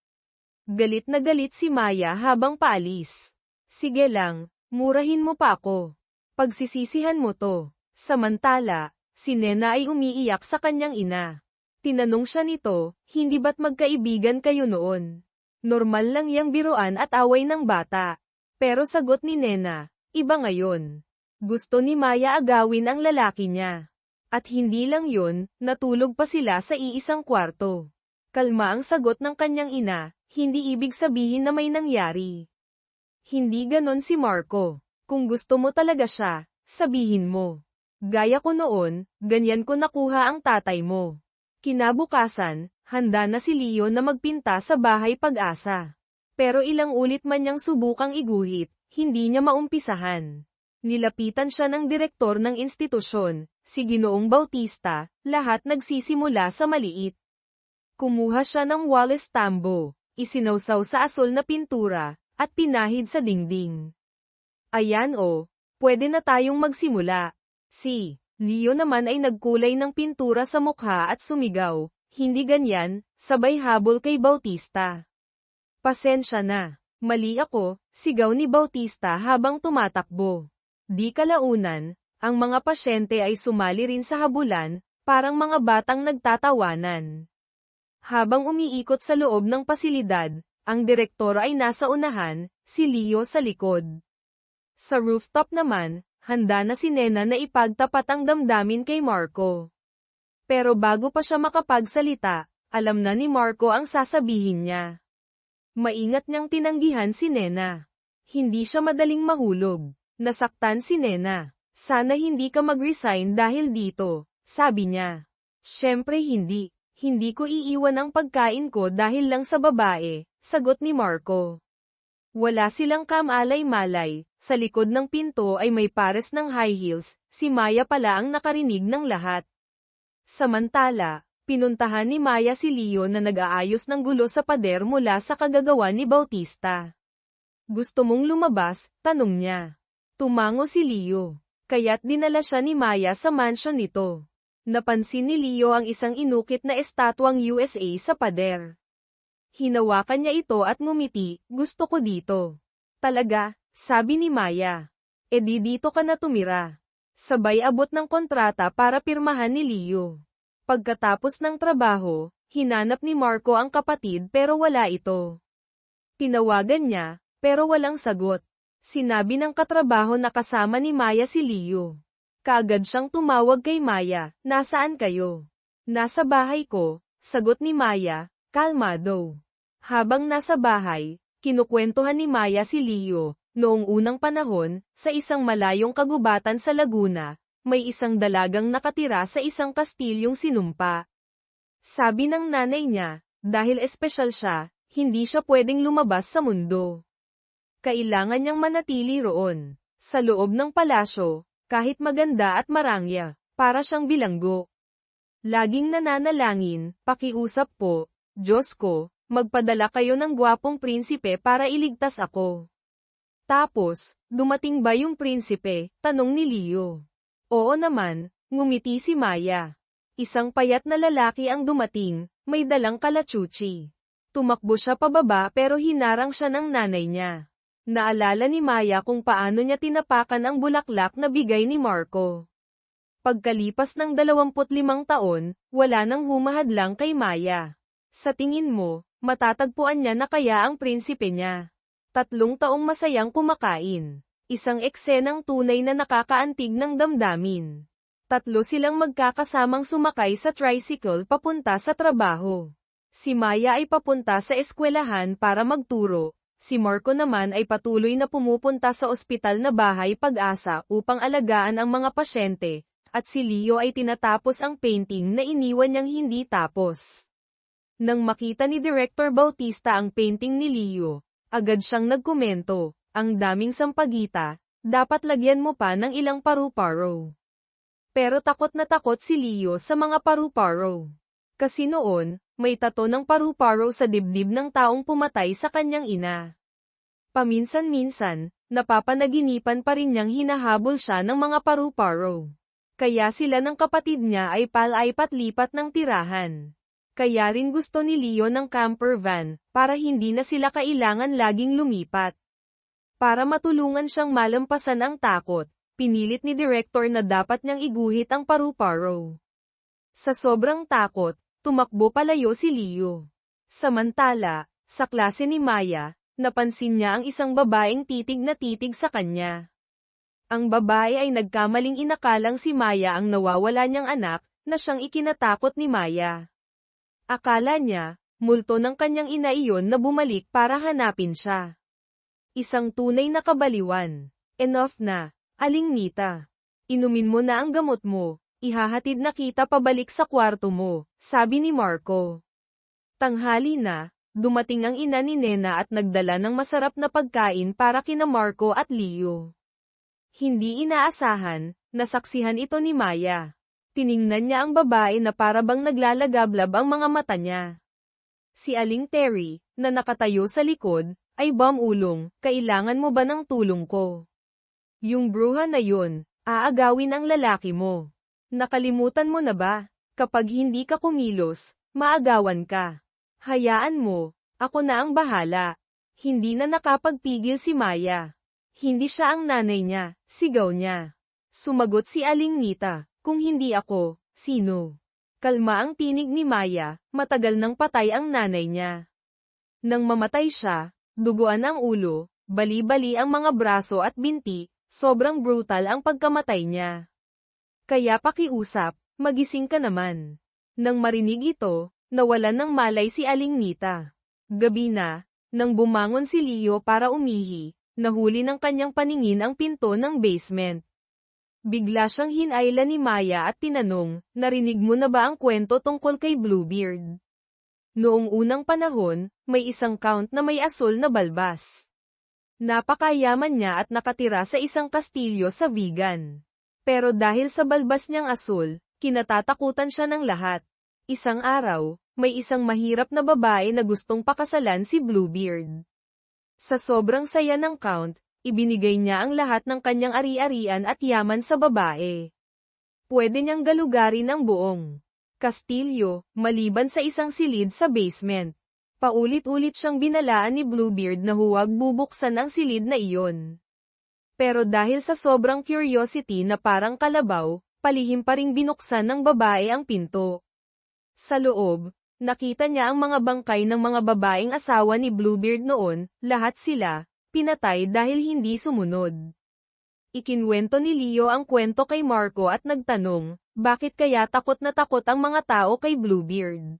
Galit na galit si Maya habang paalis. "Sige lang, murahin mo pa ako. Pagsisisihan mo to." Samantala, si Nena ay umiiyak sa kanyang ina. Tinanong siya nito, "Hindi ba't magkaibigan kayo noon? Normal lang yang biruan at away ng bata." Pero sagot ni Nena, "Iba ngayon." Gusto ni Maya agawin ang lalaki niya. At hindi lang yun, natulog pa sila sa iisang kwarto. Kalma ang sagot ng kanyang ina, "Hindi ibig sabihin na may nangyari." Hindi ganon si Marco. "Kung gusto mo talaga siya, sabihin mo. Gaya ko noon, ganyan ko nakuha ang tatay mo." Kinabukasan, handa na si Leo na magpinta sa bahay Pag-asa. Pero ilang ulit man niyang subukang iguhit, hindi niya maumpisahan. Nilapitan siya ng direktor ng institusyon, si Ginoong Bautista, lahat nagsisimula sa maliit. Kumuha siya ng Wallace Tambo, isinawsaw sa asol na pintura, at pinahid sa dingding. "Ayan o, pwede na tayong magsimula." Si Leo naman ay nagkulay ng pintura sa mukha at sumigaw, "Hindi ganyan," sabay habol kay Bautista. "Pasensya na. Mali ako," sigaw ni Bautista habang tumatakbo. Di kalaunan, ang mga pasyente ay sumali rin sa habulan, parang mga batang nagtatawanan. Habang umiikot sa loob ng pasilidad, ang direktor ay nasa unahan, si Leo sa likod. Sa rooftop naman, handa na si Nena na ipagtapat ang damdamin kay Marco. Pero bago pa siya makapagsalita, alam na ni Marco ang sasabihin niya. Maingat niyang tinanggihan si Nena. Hindi siya madaling mahulog. Nasaktan si Nena. "Sana hindi ka mag-resign dahil dito," sabi niya. "Syempre hindi. Hindi ko iiwan ang pagkain ko dahil lang sa babae," sagot ni Marco. Wala silang kamalay-malay, sa likod ng pinto ay may pares ng high heels, si Maya pala ang nakarinig ng lahat. Samantala, pinuntahan ni Maya si Leo na nag-aayos ng gulo sa pader mula sa kagagawa ni Bautista. "Gusto mong lumabas?" tanong niya. Tumango si Leo. Kaya't dinala siya ni Maya sa mansion nito. Napansin ni Leo ang isang inukit na estatwang USA sa pader. Hinawakan niya ito at ngumiti, "Gusto ko dito." "Talaga?" sabi ni Maya. "E di dito ka na tumira." Sabay abot ng kontrata para pirmahan ni Leo. Pagkatapos ng trabaho, hinanap ni Marco ang kapatid pero wala ito. Tinawagan niya, pero walang sagot. Sinabi ng katrabaho na kasama ni Maya si Leo. Kaagad siyang tumawag kay Maya, "Nasaan kayo?" "Nasa bahay ko," sagot ni Maya, kalmado. Habang nasa bahay, kinukwentuhan ni Maya si Leo. Noong unang panahon, sa isang malayong kagubatan sa Laguna, may isang dalagang nakatira sa isang kastilyong sinumpa. Sabi ng nanay niya, dahil espesyal siya, hindi siya pwedeng lumabas sa mundo. Kailangan niyang manatili roon, sa loob ng palasyo, kahit maganda at marangya, para siyang bilanggo. Laging nananalangin, "Pakiusap po, Diyos ko, magpadala kayo ng gwapong prinsipe para iligtas ako." Tapos, dumating ba yung prinsipe? Tanong ni Leo. Oo naman, ngumiti si Maya. Isang payat na lalaki ang dumating, may dalang kalachuchi. Tumakbo siya pababa pero hinarang siya ng nanay niya. Naalala ni Maya kung paano niya tinapakan ang bulaklak na bigay ni Marco. Pagkalipas ng 25 taon, wala nang humahadlang kay Maya. Sa tingin mo, matatagpuan niya na kaya ang prinsipe niya? 3 taong masayang kumakain. Isang eksenang tunay na nakakaantig ng damdamin. 3 silang magkakasamang sumakay sa tricycle papunta sa trabaho. Si Maya ay papunta sa eskwelahan para magturo. Si Marco naman ay patuloy na pumupunta sa ospital na Bahay Pag-asa upang alagaan ang mga pasyente, at si Leo ay tinatapos ang painting na iniwan niyang hindi tapos. Nang makita ni Director Bautista ang painting ni Leo, agad siyang nagkomento, "Ang daming sampagita, dapat lagyan mo pa ng ilang paru-paro." Pero takot na takot si Leo sa mga paru-paro. Kasi noon, may tato ng paru-paro sa dibdib ng taong pumatay sa kanyang ina. Paminsan-minsan, napapanaginipan pa rin niyang hinahabol siya ng mga paru-paro. Kaya sila ng kapatid niya ay palaipat-lipat ng tirahan. Kaya rin gusto ni Leo ng camper van, para hindi na sila kailangan laging lumipat. Para matulungan siyang malampasan ang takot, pinilit ni Director na dapat niyang iguhit ang paru-paro. Sa sobrang takot, tumakbo palayo si Leo. Samantala, sa klase ni Maya, napansin niya ang isang babaeng titig na titig sa kanya. Ang babae ay nagkamaling inakalang si Maya ang nawawala niyang anak, na siyang ikinatakot ni Maya. Akala niya, multo ng kanyang ina iyon na bumalik para hanapin siya. Isang tunay na kabaliwan. Enough na, Aling Nita. Inumin mo na ang gamot mo, ihahatid na kita pabalik sa kwarto mo, sabi ni Marco. Tanghali na, dumating ang ina ni Nena at nagdala ng masarap na pagkain para kina Marco at Leo. Hindi inaasahan, nasaksihan ito ni Maya. Tiningnan niya ang babae na parabang naglalagablab ang mga mata niya. Si Aling Terry, na nakatayo sa likod, ay bumulong, "Kailangan mo ba ng tulong ko? Yung bruha na yun, aagawin ang lalaki mo. Nakalimutan mo na ba? Kapag hindi ka kumilos, maagawan ka. Hayaan mo, ako na ang bahala." Hindi na nakapagpigil si Maya. Hindi siya ang nanay niya, sigaw niya. Sumagot si Aling Nita, "Kung hindi ako, sino?" Kalma ang tinig ni Maya, matagal nang patay ang nanay niya. Nang mamatay siya, duguan ang ulo, bali-bali ang mga braso at binti, sobrang brutal ang pagkamatay niya. Kaya pakiusap, magising ka naman. Nang marinig ito, nawalan ng malay si Aling Nita. Gabi na, nang bumangon si Leo para umihi, nahuli ng kanyang paningin ang pinto ng basement. Bigla siyang hinayla ni Maya at tinanong, "Narinig mo na ba ang kwento tungkol kay Bluebeard?" Noong unang panahon, may isang count na may asul na balbas. Napakayaman niya at nakatira sa isang kastilyo sa Vigan. Pero dahil sa balbas niyang asul, kinatatakutan siya ng lahat. Isang araw, may isang mahirap na babae na gustong pakasalan si Bluebeard. Sa sobrang saya ng count, ibinigay niya ang lahat ng kanyang ari-arian at yaman sa babae. Pwede niyang galugarin ang buong kastilyo, maliban sa isang silid sa basement. Paulit-ulit siyang binalaan ni Bluebeard na huwag bubuksan ang silid na iyon. Pero dahil sa sobrang curiosity na parang kalabaw, palihim pa ring binuksan ng babae ang pinto. Sa loob, nakita niya ang mga bangkay ng mga babaeng asawa ni Bluebeard noon, lahat sila, pinatay dahil hindi sumunod. Ikinwento ni Leo ang kwento kay Marco at nagtanong, bakit kaya takot na takot ang mga tao kay Bluebeard?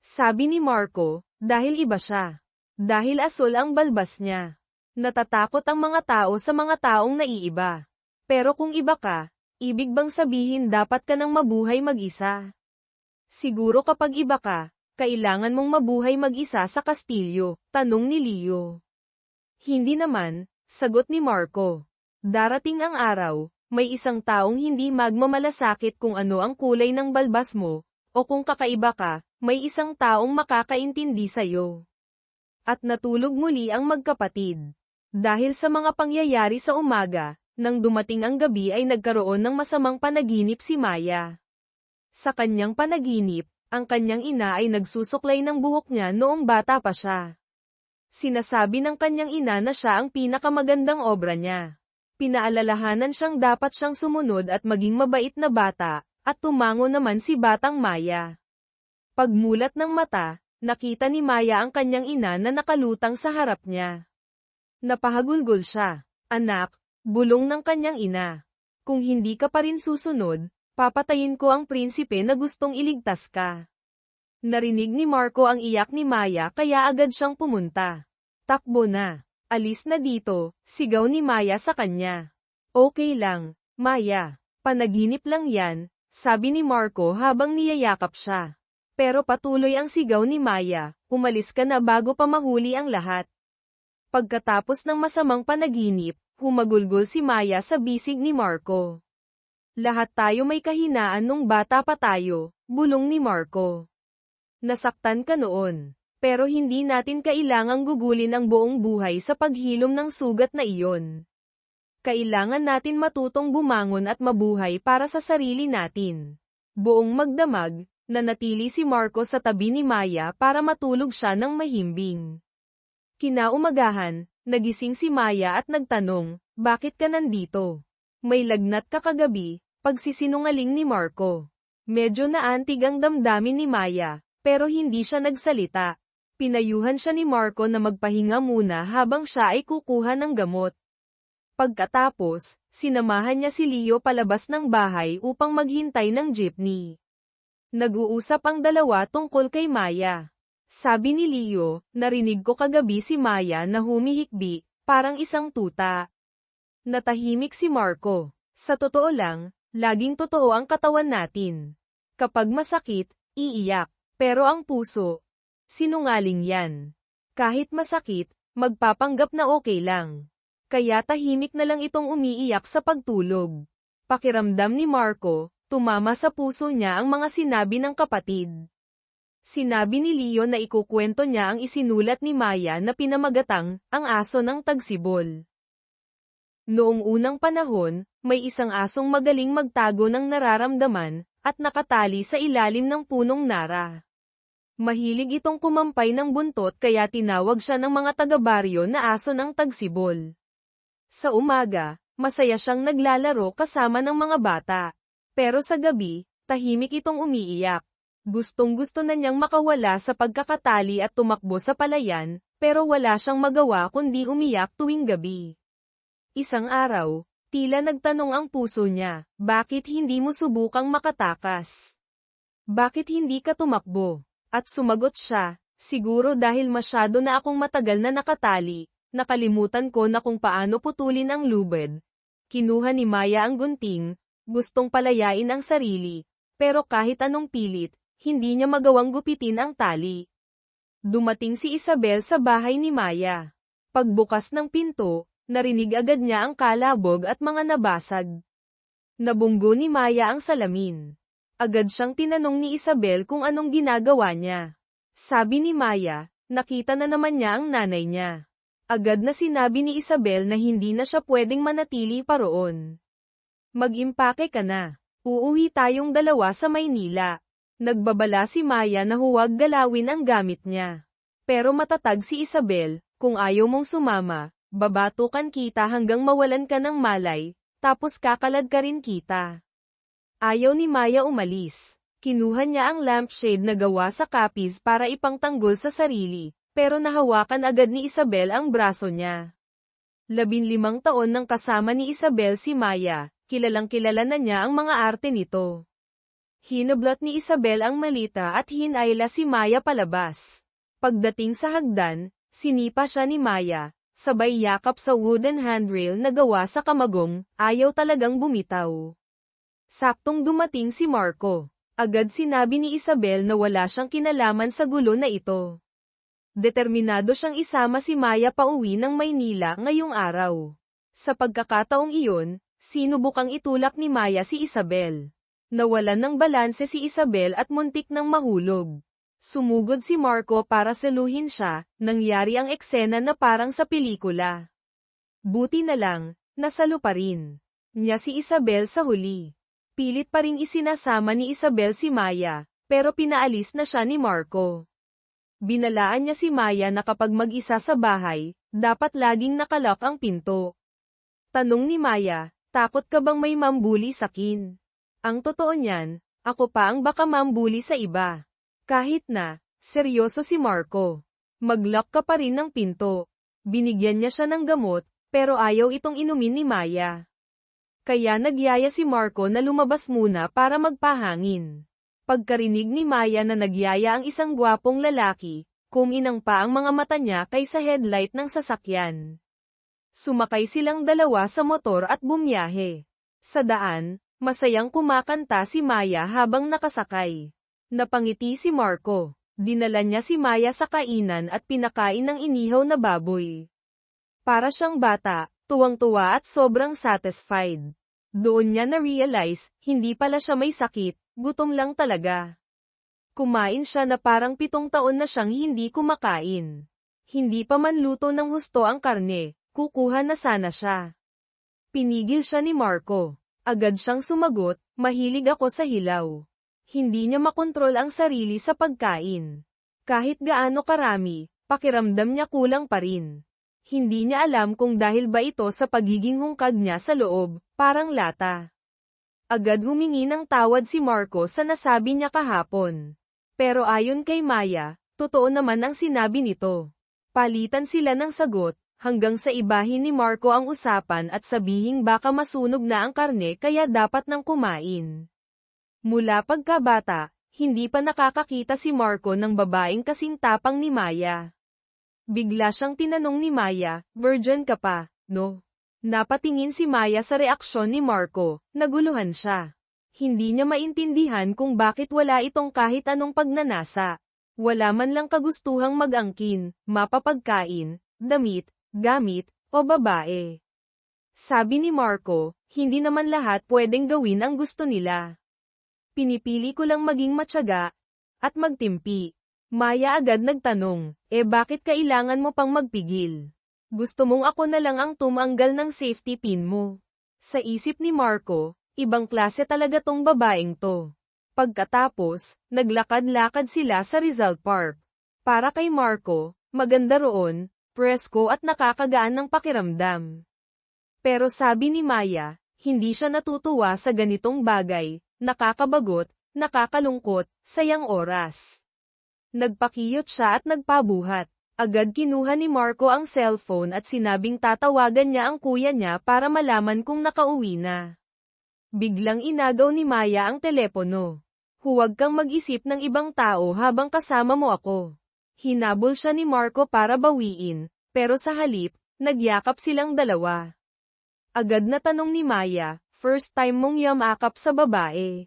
Sabi ni Marco, dahil iba siya. Dahil asul ang balbas niya. Natatakot ang mga tao sa mga taong naiiba. Pero kung iba ka, ibig bang sabihin dapat ka nang mabuhay mag-isa? Siguro kapag iba ka, kailangan mong mabuhay mag-isa sa kastilyo, tanong ni Leo. Hindi naman, sagot ni Marco. Darating ang araw, may isang taong hindi magmamalasakit kung ano ang kulay ng balbas mo, o kung kakaiba ka, may isang taong makakaintindi sa'yo. At natulog muli ang magkapatid. Dahil sa mga pangyayari sa umaga, nang dumating ang gabi ay nagkaroon ng masamang panaginip si Maya. Sa kanyang panaginip, ang kanyang ina ay nagsusuklay ng buhok niya noong bata pa siya. Sinasabi ng kanyang ina na siya ang pinakamagandang obra niya. Pinaalalahanan siyang dapat siyang sumunod at maging mabait na bata, at tumango naman si Batang Maya. Pagmulat ng mata, nakita ni Maya ang kanyang ina na nakalutang sa harap niya. Napahagulgol siya. Anak, bulong ng kanyang ina. Kung hindi ka pa rin susunod, papatayin ko ang prinsipe na gustong iligtas ka. Narinig ni Marco ang iyak ni Maya kaya agad siyang pumunta. Takbo na. Alis na dito, sigaw ni Maya sa kanya. Okay lang, Maya. Panaginip lang yan, sabi ni Marco habang niyayakap siya. Pero patuloy ang sigaw ni Maya, umalis ka na bago pa mahuli ang lahat. Pagkatapos ng masamang panaginip, humagulgol si Maya sa bisig ni Marco. Lahat tayo may kahinaan nung bata pa tayo, bulong ni Marco. Nasaktan ka noon. Pero hindi natin kailangang gugulin ang buong buhay sa paghilom ng sugat na iyon. Kailangan natin matutong bumangon at mabuhay para sa sarili natin. Buong magdamag, nanatili si Marco sa tabi ni Maya para matulog siya ng mahimbing. Kinaumagahan, nagising si Maya at nagtanong, bakit ka nandito? May lagnat ka kagabi, pagsisinungaling ni Marco. Medyo naantig ang damdamin ni Maya, pero hindi siya nagsalita. Pinayuhan siya ni Marco na magpahinga muna habang siya ay kukuha ng gamot. Pagkatapos, sinamahan niya si Leo palabas ng bahay upang maghintay ng jeepney. Nag-uusap ang dalawa tungkol kay Maya. Sabi ni Leo, narinig ko kagabi si Maya na humihikbi, parang isang tuta. Natahimik si Marco. Sa totoo lang, laging totoo ang katawan natin. Kapag masakit, iiyak, pero ang puso, sinungaling yan. Kahit masakit, magpapanggap na okay lang. Kaya tahimik na lang itong umiiyak sa pagtulog. Pakiramdam ni Marco, tumama sa puso niya ang mga sinabi ng kapatid. Sinabi ni Leo na ikukwento niya ang isinulat ni Maya na pinamagatang, ang aso ng tagsibol. Noong unang panahon, may isang asong magaling magtago ng nararamdaman, at nakatali sa ilalim ng punong nara. Mahilig itong kumampay ng buntot kaya tinawag siya ng mga taga-baryo na aso ng tagsibol. Sa umaga, masaya siyang naglalaro kasama ng mga bata. Pero sa gabi, tahimik itong umiiyak. Gustong-gusto na niyang makawala sa pagkakatali at tumakbo sa palayan, pero wala siyang magawa kundi umiyak tuwing gabi. Isang araw, tila nagtanong ang puso niya, bakit hindi mo subukang makatakas? Bakit hindi ka tumakbo? At sumagot siya, siguro dahil masyado na akong matagal na nakatali, nakalimutan ko na kung paano putulin ang lubid. Kinuha ni Maya ang gunting, gustong palayain ang sarili, pero kahit anong pilit, hindi niya magawang gupitin ang tali. Dumating si Isabel sa bahay ni Maya. Pagbukas ng pinto, narinig agad niya ang kalabog at mga nabasag. Nabunggo ni Maya ang salamin. Agad siyang tinanong ni Isabel kung anong ginagawa niya. Sabi ni Maya, nakita na naman niya ang nanay niya. Agad na sinabi ni Isabel na hindi na siya pwedeng manatili pa roon. Mag-impake ka na. Uuwi tayong dalawa sa Maynila. Nagbabala si Maya na huwag galawin ang gamit niya. Pero matatag si Isabel, kung ayaw mong sumama, Babatukan kita hanggang mawalan ka ng malay, tapos kakalad ka rin kita. Ayaw ni Maya umalis. Kinuha niya ang lampshade na gawa sa kapis para ipangtanggol sa sarili, pero nahawakan agad ni Isabel ang braso niya. 15 taon nang kasama ni Isabel si Maya, kilalang-kilala na niya ang mga arte nito. Hinablot ni Isabel ang malita at hinayla si Maya palabas. Pagdating sa hagdan, sinipa siya ni Maya, sabay yakap sa wooden handrail na gawa sa kamagong, ayaw talagang bumitaw. Saktong dumating si Marco. Agad sinabi ni Isabel na wala siyang kinalaman sa gulo na ito. Determinado siyang isama si Maya pauwi ng Maynila ngayong araw. Sa pagkakataong iyon, sinubukang itulak ni Maya si Isabel. Nawalan ng balanse si Isabel at muntik nang mahulog. Sumugod si Marco para saluhin siya, nangyari ang eksena na parang sa pelikula. Buti na lang, nasalo pa rin niya si Isabel sa huli. Pilit pa ring isinasama ni Isabel si Maya, pero pinaalis na siya ni Marco. Binalaan niya si Maya na kapag mag-isa sa bahay, dapat laging nakalock ang pinto. Tanong ni Maya, takot ka bang may mambuli sakin? Ang totoo niyan, ako pa ang baka mambuli sa iba. Kahit na, seryoso si Marco. Mag-lock ka pa rin ng pinto. Binigyan niya siya ng gamot, pero ayaw itong inumin ni Maya. Kaya nagyaya si Marco na lumabas muna para magpahangin. Pagkarinig ni Maya na nagyaya ang isang gwapong lalaki, kuminang pa ang mga mata niya kaysa headlight ng sasakyan. Sumakay silang dalawa sa motor at bumiyahe. Sa daan, masayang kumakanta si Maya habang nakasakay. Napangiti si Marco. Dinala niya si Maya sa kainan at pinakain ng inihaw na baboy. Para siyang bata, tuwang-tuwa at sobrang satisfied. Doon niya na-realize, hindi pala siya may sakit, gutom lang talaga. Kumain siya na parang 7 taon na siyang hindi kumakain. Hindi pa man luto ng husto ang karne, kukuha na sana siya. Pinigil siya ni Marco. Agad siyang sumagot, mahilig ako sa hilaw. Hindi niya makontrol ang sarili sa pagkain. Kahit gaano karami, pakiramdam niya kulang pa rin. Hindi niya alam kung dahil ba ito sa pagiging hungkag niya sa loob, parang lata. Agad humingi ng tawad si Marco sa nasabi niya kahapon. Pero ayon kay Maya, totoo naman ang sinabi nito. Palitan sila ng sagot, hanggang sa ibahin ni Marco ang usapan at sabihing baka masunog na ang karne kaya dapat nang kumain. Mula pagkabata, hindi pa nakakakita si Marco ng babaeng kasing tapang ni Maya. Bigla siyang tinanong ni Maya, virgin ka pa, no? Napatingin si Maya sa reaksyon ni Marco, naguluhan siya. Hindi niya maintindihan kung bakit wala itong kahit anong pagnanasa. Wala man lang kagustuhang mag-angkin, mapapagkain, damit, gamit, o babae. Sabi ni Marco, hindi naman lahat pwedeng gawin ang gusto nila. Pinipili ko lang maging matyaga at magtimpi. Maya agad nagtanong, bakit kailangan mo pang magpigil? Gusto mong ako na lang ang tumanggal ng safety pin mo. Sa isip ni Marco, ibang klase talaga tong babaeng to. Pagkatapos, naglakad-lakad sila sa Rizal Park. Para kay Marco, maganda roon, presko at nakakagaan ng pakiramdam. Pero sabi ni Maya, hindi siya natutuwa sa ganitong bagay, nakakabagot, nakakalungkot, sayang oras. Nagpakiyot siya at nagpabuhat. Agad kinuha ni Marco ang cellphone at sinabing tatawagan niya ang kuya niya para malaman kung nakauwi na. Biglang inagaw ni Maya ang telepono. Huwag kang mag-isip ng ibang tao habang kasama mo ako. Hinabol siya ni Marco para bawiin, pero sa halip, nagyakap silang dalawa. Agad na tanong ni Maya, first time mong yamakap sa babae.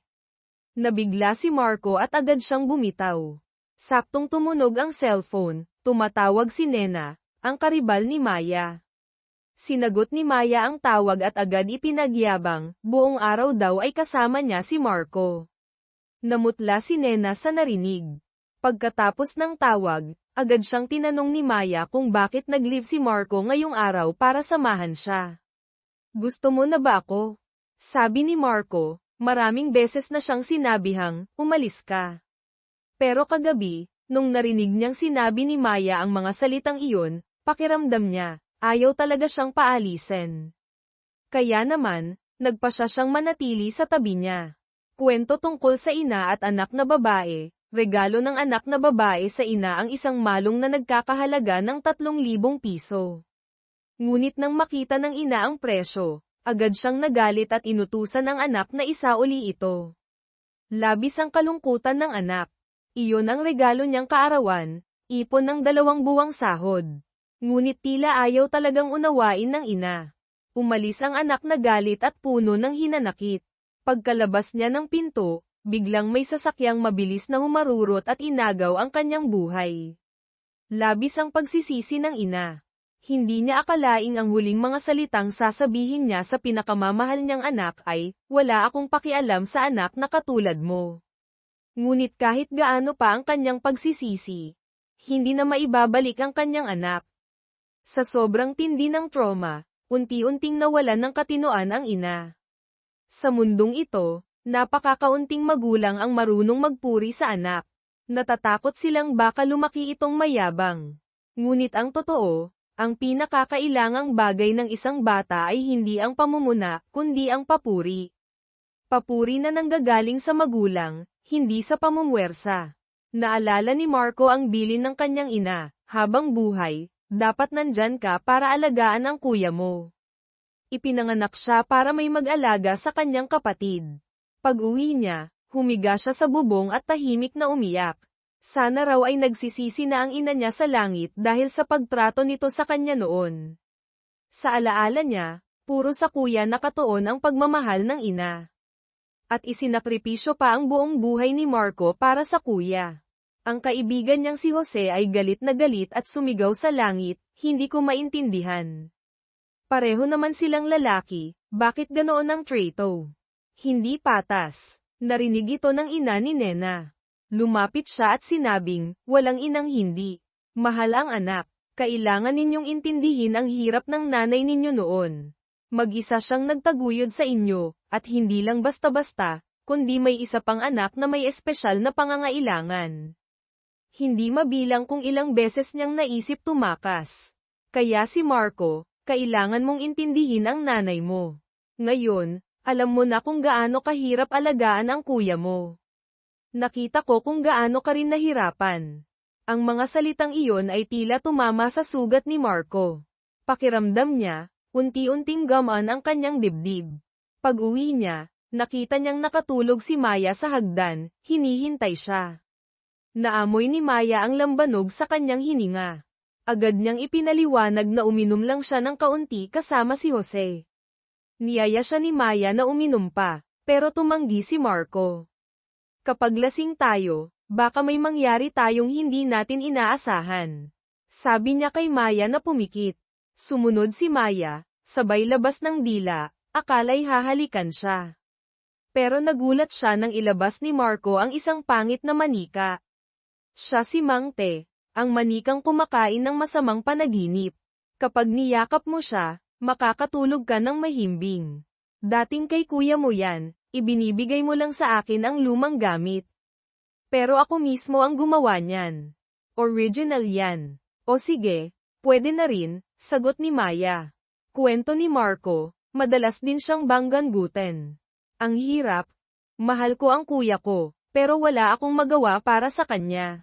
Nabigla si Marco at agad siyang bumitaw. Saktong tumunog ang cellphone, tumatawag si Nena, ang karibal ni Maya. Sinagot ni Maya ang tawag at agad ipinagyabang, buong araw daw ay kasama niya si Marco. Namutla si Nena sa narinig. Pagkatapos ng tawag, agad siyang tinanong ni Maya kung bakit nag-leave si Marco ngayong araw para samahan siya. Gusto mo na ba ako? Sabi ni Marco, maraming beses na siyang sinabihang, umalis ka. Pero kagabi, nung narinig niyang sinabi ni Maya ang mga salitang iyon, pakiramdam niya, Ayaw talaga siyang paalisin. Kaya naman, nagpa siyang manatili sa tabi niya. Kwento tungkol sa ina at anak na babae. Regalo ng anak na babae sa ina ang isang malong na nagkakahalaga ng 3,000 piso. Ngunit nang makita ng ina ang presyo, agad siyang nagalit at inutusan ang anak na isauli ito. Labis ang kalungkutan ng anak. Iyon ang regalo niyang kaarawan, ipon ng 2 buwang sahod. Ngunit tila ayaw talagang unawain ng ina. Umalis ang anak na galit at puno ng hinanakit. Pagkalabas niya ng pinto, biglang may sasakyang mabilis na humarurot at inagaw ang kanyang buhay. Labis ang pagsisisi ng ina. Hindi niya akalaing ang huling mga salitang sasabihin niya sa pinakamamahal niyang anak ay, "Wala akong pakialam sa anak na katulad mo." Ngunit kahit gaano pa ang kanyang pagsisisi, hindi na maibabalik ang kanyang anak. Sa sobrang tindi ng trauma, unti-unting nawalan ng katinoan ang ina. Sa mundong ito, napakakaunting magulang ang marunong magpuri sa anak. Natatakot silang baka lumaki itong mayabang. Ngunit ang totoo, ang pinakakailangang bagay ng isang bata ay hindi ang pamumuna, kundi ang papuri. Papuri na nanggagaling sa magulang, hindi sa pamumuwersa. Naalala ni Marco ang bilin ng kanyang ina, "Habang buhay, dapat nandyan ka para alagaan ang kuya mo." Ipinanganak siya para may mag-alaga sa kanyang kapatid. Pag-uwi niya, humiga siya sa bubong at tahimik na umiyak. Sana raw ay nagsisisi na ang ina niya sa langit dahil sa pagtrato nito sa kanya noon. Sa alaala niya, puro sa kuya nakatuon ang pagmamahal ng ina. At isinakripisyo pa ang buong buhay ni Marco para sa kuya. Ang kaibigan niyang si Jose ay galit na galit at sumigaw sa langit, "Hindi ko maintindihan. Pareho naman silang lalaki, bakit ganoon ang trato? Hindi patas." Narinig ito ng ina ni Nena. Lumapit siya at sinabing, "Walang inang hindi. Mahal ang anak. Kailangan ninyong intindihin ang hirap ng nanay ninyo noon. Mag-isa siyang nagtaguyod sa inyo, at hindi lang basta-basta, kundi may isa pang anak na may espesyal na pangangailangan." Hindi mabilang kung ilang beses niyang naisip tumakas. Kaya si Marco, kailangan mong intindihin ang nanay mo. Ngayon, alam mo na kung gaano kahirap alagaan ang kuya mo. Nakita ko kung gaano ka rin nahirapan. Ang mga salitang iyon ay tila tumama sa sugat ni Marco. Pakiramdam niya, unti-unting gamaan ang kanyang dibdib. Pag-uwi niya, nakita niyang nakatulog si Maya sa hagdan, hinihintay siya. Naamoy ni Maya ang lambanog sa kanyang hininga. Agad niyang ipinaliwanag na uminom lang siya ng kaunti kasama si Jose. Niyaya siya ni Maya na uminom pa, pero tumanggi si Marco. "Kapag lasing tayo, baka may mangyari tayong hindi natin inaasahan," sabi niya kay Maya na pumikit. Sumunod si Maya, sabay labas ng dila, akala'y hahalikan siya. Pero nagulat siya nang ilabas ni Marco ang isang pangit na manika. Siya si Mang Te, ang manikang kumakain ng masamang panaginip. Kapag niyakap mo siya, makakatulog ka ng mahimbing. Dating kay kuya mo yan, ibinibigay mo lang sa akin ang lumang gamit. Pero ako mismo ang gumawa niyan. Original yan. O sige, pwede na rin, sagot ni Maya. Kwento ni Marco, madalas din siyang banggangutin. Ang hirap. Mahal ko ang kuya ko, pero wala akong magawa para sa kanya.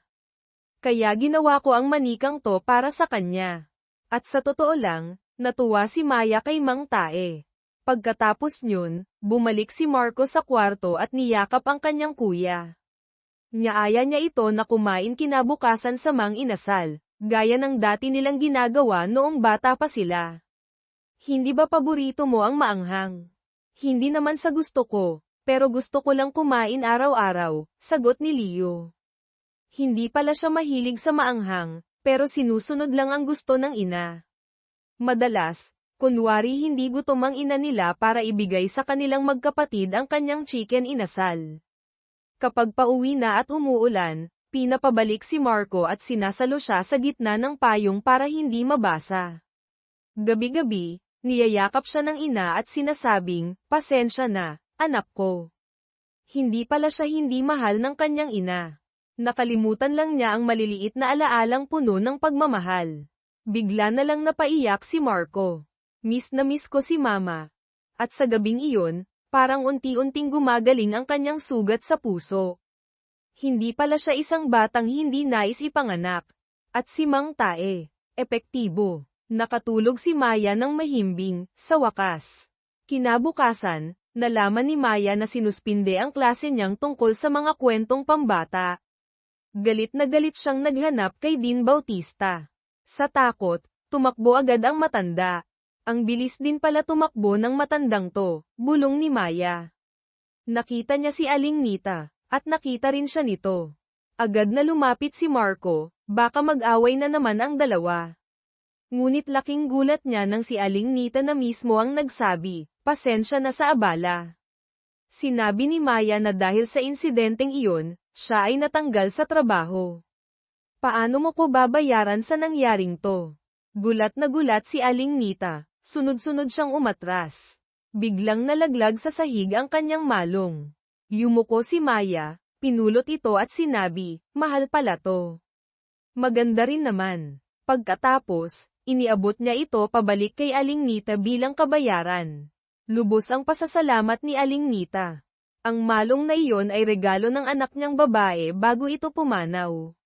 Kaya ginawa ko ang manikang to para sa kanya. At sa totoo lang, natuwa si Maya kay Mang Tae. Pagkatapos nyun, bumalik si Marco sa kwarto at niyakap ang kanyang kuya. Niyaaya niya ito na kumain kinabukasan sa Mang Inasal, gaya ng dati nilang ginagawa noong bata pa sila. "Hindi ba paborito mo ang maanghang?" "Hindi naman sa gusto ko, pero gusto ko lang kumain araw-araw," sagot ni Leo. Hindi pala siya mahilig sa maanghang, pero sinusunod lang ang gusto ng ina. Madalas, kunwari hindi gutom ang ina nila para ibigay sa kanilang magkapatid ang kanyang chicken inasal. Kapag pauwi na at umuulan, pinapabalik si Marco at sinasalo siya sa gitna ng payong para hindi mabasa. Gabi-gabi, niyayakap siya ng ina at sinasabing, "Pasensya na, anak ko." Hindi pala siya hindi mahal ng kanyang ina. Nakalimutan lang niya ang maliliit na alaalang puno ng pagmamahal. Bigla na lang napaiyak si Marco. Miss na miss ko si mama. At sa gabing iyon, parang unti-unting gumagaling ang kanyang sugat sa puso. Hindi pala siya isang batang hindi nais ipanganak. At si Mang Tae, epektibo. Nakatulog si Maya ng mahimbing, sa wakas. Kinabukasan, nalaman ni Maya na sinuspinde ang klase niyang tungkol sa mga kwentong pambata. Galit na galit siyang naghanap kay Dean Bautista. Sa takot, tumakbo agad ang matanda. Ang bilis din pala tumakbo ng matandang to, bulong ni Maya. Nakita niya si Aling Nita, at nakita rin siya nito. Agad na lumapit si Marco, baka mag-away na naman ang dalawa. Ngunit laking gulat niya nang si Aling Nita na mismo ang nagsabi, pasensya na sa abala. Sinabi ni Maya na dahil sa insidenteng iyon, siya ay natanggal sa trabaho. Paano mo ko babayaran sa nangyaring to? Gulat na gulat si Aling Nita, sunod-sunod siyang umatras. Biglang nalaglag sa sahig ang kanyang malong. Yumuko si Maya, pinulot ito at sinabi, mahal pala to. Maganda rin naman. Pagkatapos, iniabot niya ito pabalik kay Aling Nita bilang kabayaran. Lubos ang pasasalamat ni Aling Nita. Ang malong na iyon ay regalo ng anak niyang babae bago ito pumanaw.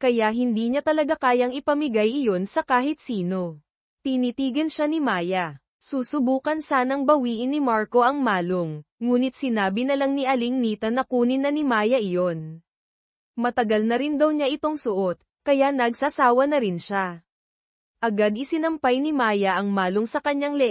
Kaya hindi niya talaga kayang ipamigay iyon sa kahit sino. Tinitigan siya ni Maya. Susubukan sanang bawiin ni Marco ang malong, ngunit sinabi na lang ni Aling Nita na kunin na ni Maya iyon. Matagal na rin daw niya itong suot, kaya nagsasawa na rin siya. Agad isinampay ni Maya ang malong sa kanyang leeg.